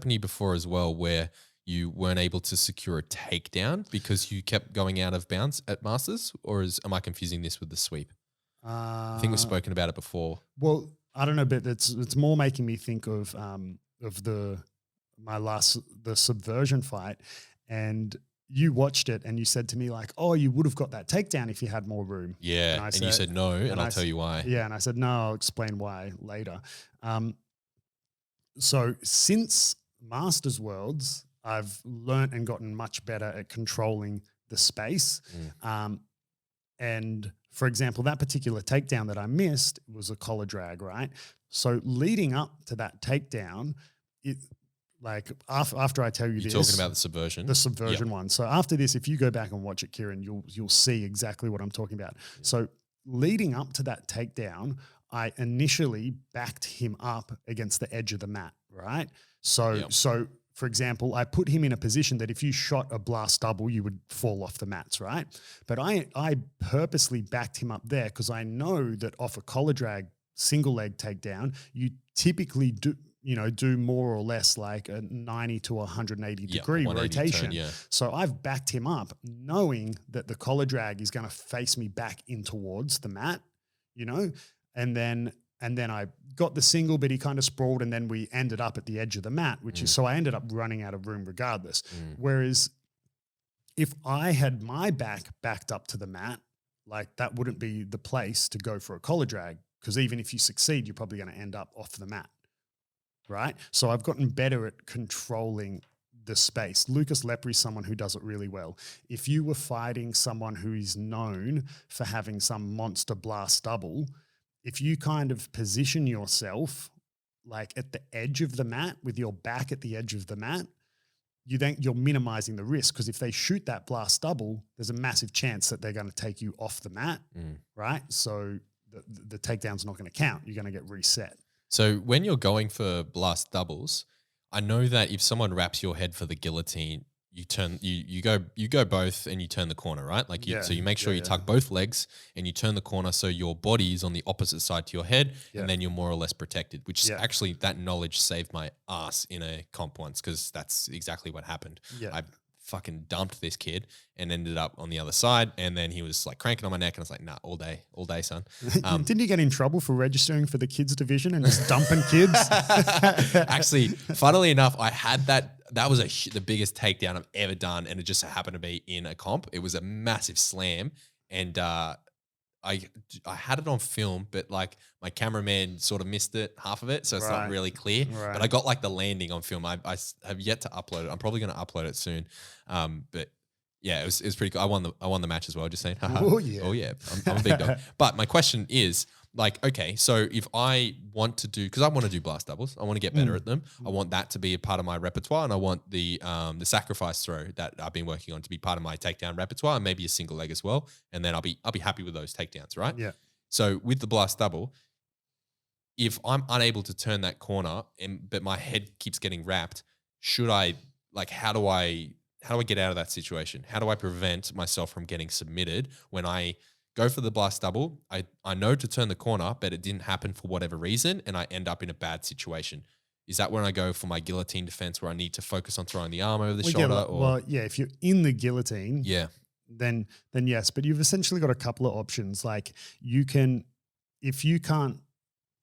you before as well, where you weren't able to secure a takedown because you kept going out of bounds at Masters, or am I confusing this with the sweep? I think we've spoken about it before. Well, I don't know, but it's more making me think of the subversion fight, and you watched it and you said to me like, oh, you would have got that takedown if you had more room. Yeah, and you said no, and I'll tell you why. Yeah, and I said no, I'll explain why later. So since Masters Worlds, I've learnt and gotten much better at controlling the space. And for example, that particular takedown that I missed was a collar drag, right? So leading up to that takedown, after I tell you You're this. You're talking about the subversion one. So after this, if you go back and watch it, Kieren, you'll see exactly what I'm talking about. Yeah. So leading up to that takedown, I initially backed him up against the edge of the mat, right? So for example, I put him in a position that if you shot a blast double, you would fall off the mats, right? But I purposely backed him up there because I know that off a collar drag single leg takedown, you typically do more or less like a 90 to 180 degree rotation. Turn, So I've backed him up knowing that the collar drag is going to face me back in towards the mat, and then I got the single, but he kind of sprawled, and then we ended up at the edge of the mat, so I ended up running out of room regardless. Whereas if I had my backed up to the mat, like that wouldn't be the place to go for a collar drag, because even if you succeed, you're probably going to end up off the mat, right? So I've gotten better at controlling the space. Lucas Lepre is someone who does it really well. If you were fighting someone who is known for having some monster blast double, if you kind of position yourself like at the edge of the mat with your back at the edge of the mat, you're minimizing the risk, because if they shoot that blast double, there's a massive chance that they're going to take you off the mat, right? So the takedown's not going to count. You're going to get reset. So when you're going for blast doubles, I know that if someone wraps your head for the guillotine, you go both and you turn the corner, right? So you make sure you tuck both legs and you turn the corner so your body is on the opposite side to your head, and then you're more or less protected, which is actually, that knowledge saved my ass in a comp once, because that's exactly what happened. I fucking dumped this kid and ended up on the other side, and then he was like cranking on my neck, and I was like, nah, all day, son. Didn't you get in trouble for registering for the kids division and just dumping kids? Actually, funnily enough, I had that was the biggest takedown I've ever done, and it just happened to be in a comp. It was a massive slam, and I had it on film, but like my cameraman sort of missed it, half of it, so it's not really clear. Right. But I got like the landing on film. I have yet to upload it. I'm probably going to upload it soon. But yeah, it was pretty cool. I won the match as well. Just saying. Oh yeah. Oh yeah. I'm a big dog. But my question is, like, okay, so if I want to do, because I want to do blast doubles, I want to get better at them. I want that to be a part of my repertoire, and I want the sacrifice throw that I've been working on to be part of my takedown repertoire, and maybe a single leg as well. And then I'll be happy with those takedowns, right? Yeah. So with the blast double, if I'm unable to turn that corner, but my head keeps getting wrapped, should I, like, how do I get out of that situation? How do I prevent myself from getting submitted when I go for the blast double? I know to turn the corner, but it didn't happen for whatever reason, and I end up in a bad situation. Is that when I go for my guillotine defense, where I need to focus on throwing the arm over the shoulder? Well, yeah, if you're in the guillotine, yeah, then yes. But you've essentially got a couple of options. Like, you can, if you can't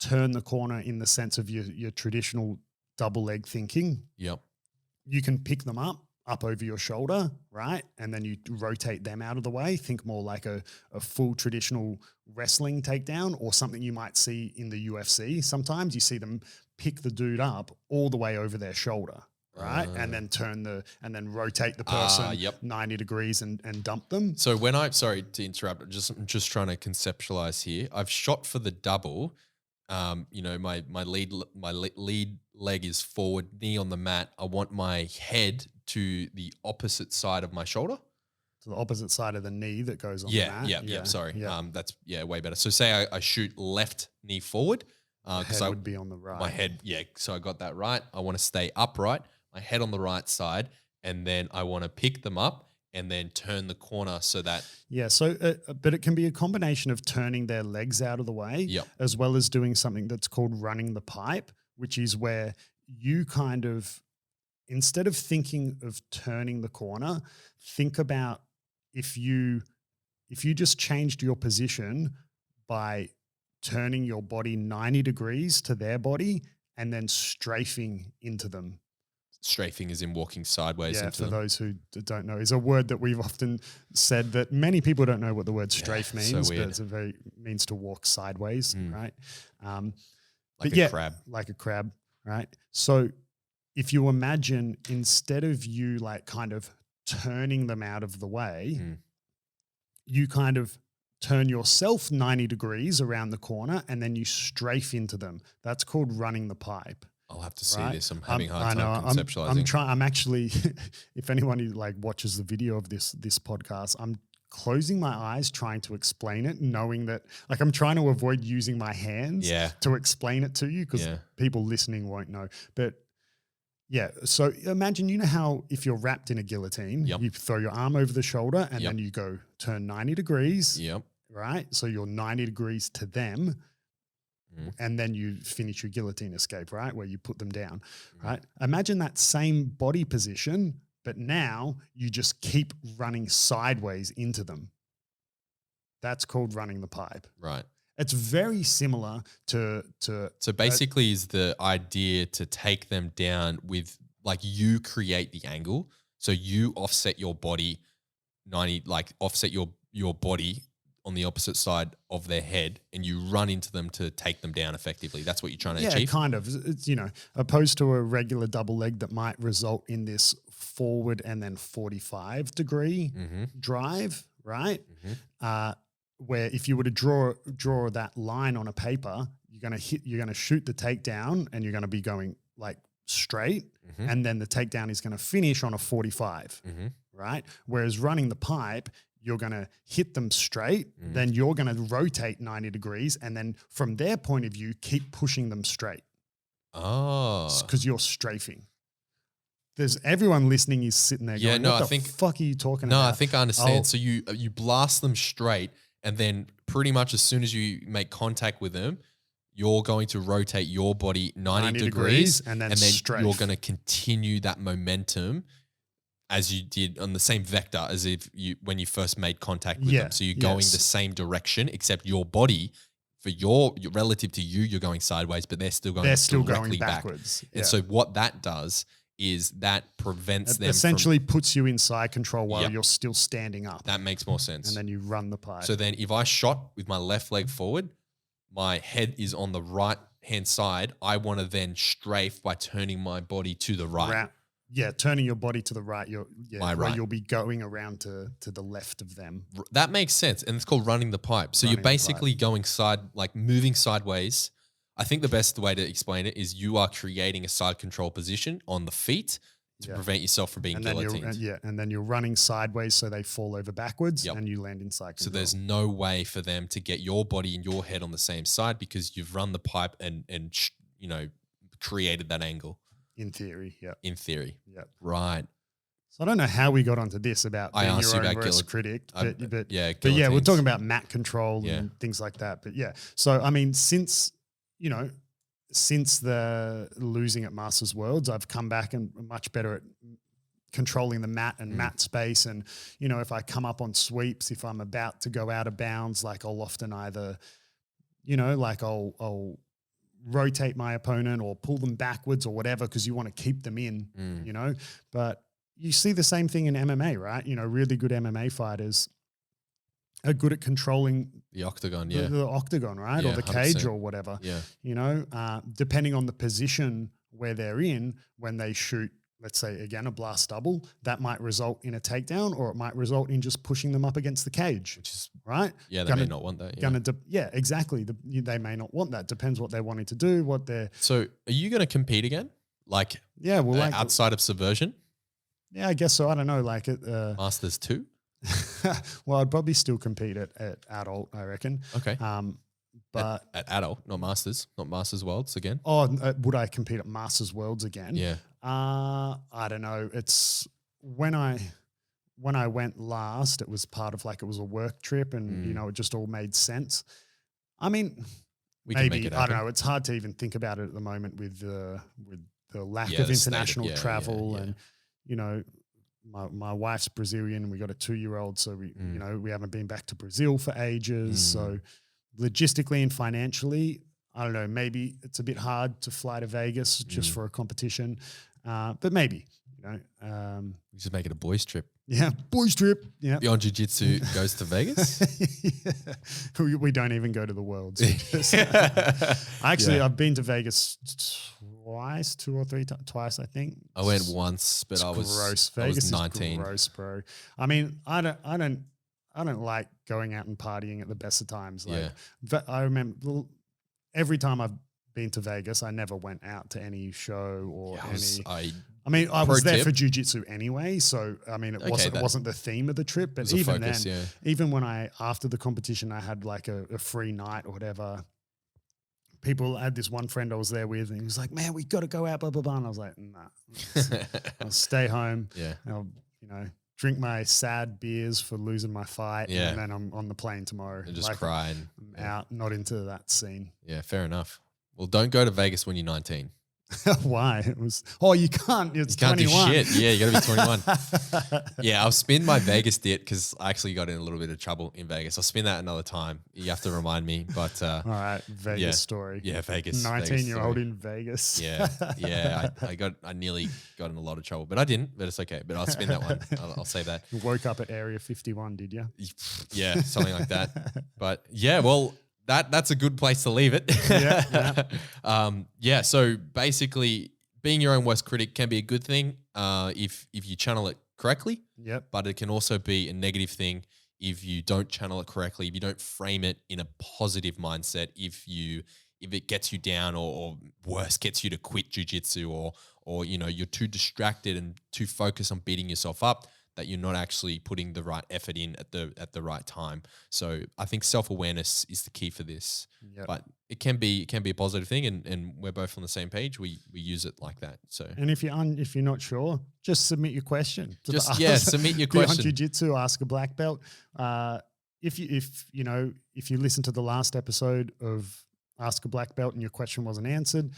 turn the corner in the sense of your traditional double leg thinking, yep, you can pick them up over your shoulder, right? And then you rotate them out of the way. Think more like a full traditional wrestling takedown, or something you might see in the UFC. Sometimes you see them pick the dude up all the way over their shoulder, right? And then rotate the person 90 degrees and dump them. So sorry to interrupt, I'm just trying to conceptualize here. I've shot for the double. My lead leg is forward, knee on the mat. I want my head to the opposite side of my shoulder. To the opposite side of the knee that goes on the mat. Yeah. Sorry. Yeah. That's way better. So say I shoot left knee forward. Head would be on the right. My head, so I got that right. I want to stay upright, my head on the right side, and then I want to pick them up and then turn the corner so that... Yeah, so but it can be a combination of turning their legs out of the way, as well as doing something that's called running the pipe, which is where you kind of, instead of thinking of turning the corner, think about if you just changed your position by turning your body 90 degrees to their body and then strafing into them. Strafing is in walking sideways into for them. those who don't know, is a word that we've often said that many people don't know what the word strafe means, so but it's means to walk sideways, right? Like a crab. Like a crab, right? So if you imagine, instead of you like kind of turning them out of the way, you kind of turn yourself 90 degrees around the corner and then you strafe into them. That's called running the pipe. I'll have to see this. I'm having a hard time conceptualizing. I'm actually, if anyone who like watches the video of this podcast, I'm closing my eyes trying to explain it, knowing that like I'm trying to avoid using my hands to explain it to you, because people listening won't know. But yeah, so imagine, you know how if you're wrapped in a guillotine, you throw your arm over the shoulder and then you go turn 90 degrees, right? So you're 90 degrees to them. And then you finish your guillotine escape, right? Where you put them down, right? Imagine that same body position, but now you just keep running sideways into them. That's called running the pipe. Right. It's very similar to So basically is the idea to take them down with, like, you create the angle. So you offset your body 90, like offset your body on the opposite side of their head, and you run into them to take them down effectively. That's what you're trying to achieve? Yeah, kind of. It's, opposed to a regular double leg that might result in this forward and then 45 degree drive, right? Where if you were to draw that line on a paper, you're going to shoot the takedown and you're going to be going like straight, and then the takedown is going to finish on a 45, right? Whereas running the pipe, you're going to hit them straight, then you're going to rotate 90 degrees, and then from their point of view, keep pushing them straight. Oh. Because you're strafing. Everyone listening is sitting there going, what the fuck are you talking about? No, I think I understand. So you blast them straight, and then pretty much as soon as you make contact with them, you're going to rotate your body 90 degrees, and then you're going to continue that momentum as you did on the same vector as when you first made contact with them. So you're going the same direction, except your body, for your relative to you, you're going sideways, but they're still going directly backwards. And so what that does is that prevents It them essentially puts you in side control while Yep. you're still standing up. That makes more sense. And then you run the pipe. So then if I shot with my left leg forward, my head is on the right hand side. I want to then strafe by turning my body to the right. Turning your body to the right. My right. You'll be going around to the left of them. That makes sense. And it's called running the pipe. So you're basically going moving sideways. I think the best way to explain it is you are creating a side control position on the feet to prevent yourself from being guillotined. And then you're running sideways so they fall over backwards and you land in side control. So there's no way for them to get your body and your head on the same side because you've run the pipe and created that angle. In theory, yeah. In theory. Yep. Right. So I don't know how we got onto this about being your own worst critic. But we're talking about mat control and things like that. But yeah. So, I mean, since the losing at Masters Worlds, I've come back and much better at controlling the mat and mat space. And, if I come up on sweeps, if I'm about to go out of bounds, like I'll often either, I'll rotate my opponent or pull them backwards or whatever because you want to keep them in, But you see the same thing in MMA, right? Really good MMA fighters are good at controlling the octagon, the octagon, right? Or the cage 100%. or whatever. Yeah. Depending on the position where they're in, when they shoot, let's say, again, a blast double, that might result in a takedown or it might result in just pushing them up against the cage, which is right? Yeah, they may not want that. Exactly. They may not want that. Depends what they're wanting to do, what they're. So are you going to compete again? Outside of Subversion? Yeah, I guess so. I don't know. Masters 2? Well, I'd probably still compete at adult, I reckon. Okay. But at adult, not Masters Worlds again. Oh, would I compete at Masters Worlds again? Yeah. I don't know. It's when I went last, it was part of it was a work trip, and it just all made sense. I mean, maybe I don't know. It's hard to even think about it at the moment with the lack of international travel and my wife's Brazilian and we got a 2-year-old. So we haven't been back to Brazil for ages. So logistically and financially, I don't know, maybe it's a bit hard to fly to Vegas just for a competition. But maybe, we should make it a boys trip. Yeah. Boys trip. Yeah. Beyond Jiu Jitsu goes to Vegas. We don't even go to the Worlds. I've been to Vegas twice, 2 or 3 times, twice, I think. I went once, but I was gross. Vegas is 19. Gross, bro. I mean, I don't like going out and partying at the best of times. I remember every time I've been to Vegas, I never went out to any show or I was there for jiu-jitsu anyway. So, I mean, it wasn't the theme of the trip, but even then, even when after the competition, I had a free night or whatever, I had this one friend I was there with and he was like, man, we got to go out, blah, blah, blah. And I was like, nah, I'll stay home. Yeah. I'll, drink my sad beers for losing my fight. Yeah. And then I'm on the plane tomorrow. And just cry. I'm out, not into that scene. Yeah, fair enough. Well, don't go to Vegas when you're 19. Why? You can't. It's 21. Can't do shit. Yeah, you got to be 21. Yeah, I'll spin my Vegas debt because I actually got in a little bit of trouble in Vegas. I'll spin that another time. You have to remind me. But all right, Vegas story. Yeah, Vegas. 19-year-old in Vegas. Yeah. I nearly got in a lot of trouble, but I didn't. But it's okay. But I'll spin that one. I'll save that. You woke up at Area 51, did you? Yeah, something like that. But yeah, well. That's a good place to leave it. So basically, being your own worst critic can be a good thing if you channel it correctly. Yep. But it can also be a negative thing if you don't channel it correctly, if you don't frame it in a positive mindset, if it gets you down or worse, gets you to quit jiu-jitsu or you're too distracted and too focused on beating yourself up, that you're not actually putting the right effort in at the right time. So I think self-awareness is the key for this. Yep. But it can be a positive thing, and we're both on the same page. We use it like that. So and if you're not sure, just submit your question. Submit your question. Beyond Jiu-Jitsu, ask a black belt. If you listen to the last episode of Ask a Black Belt and your question wasn't answered,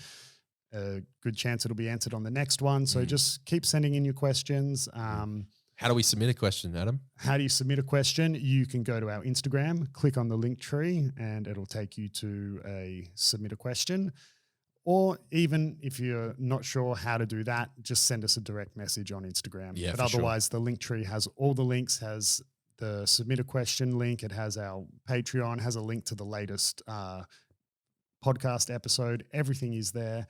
a good chance it'll be answered on the next one. So just keep sending in your questions. How do we submit a question, Adam? How do you submit a question? You can go to our Instagram, click on the link tree, and it'll take you to a submit a question. Or even if you're not sure how to do that, just send us a direct message on Instagram. Yeah, but for sure. otherwise, the link tree has all the links, has the submit a question link. It has our Patreon, has a link to the latest podcast episode. Everything is there.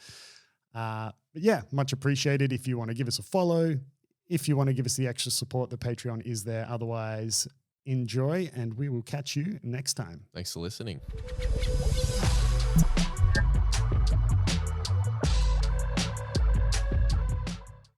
But yeah, much appreciated. If you want to give us a follow, if you want to give us the extra support, the Patreon is there. Otherwise, enjoy, and we will catch you next time. Thanks for listening.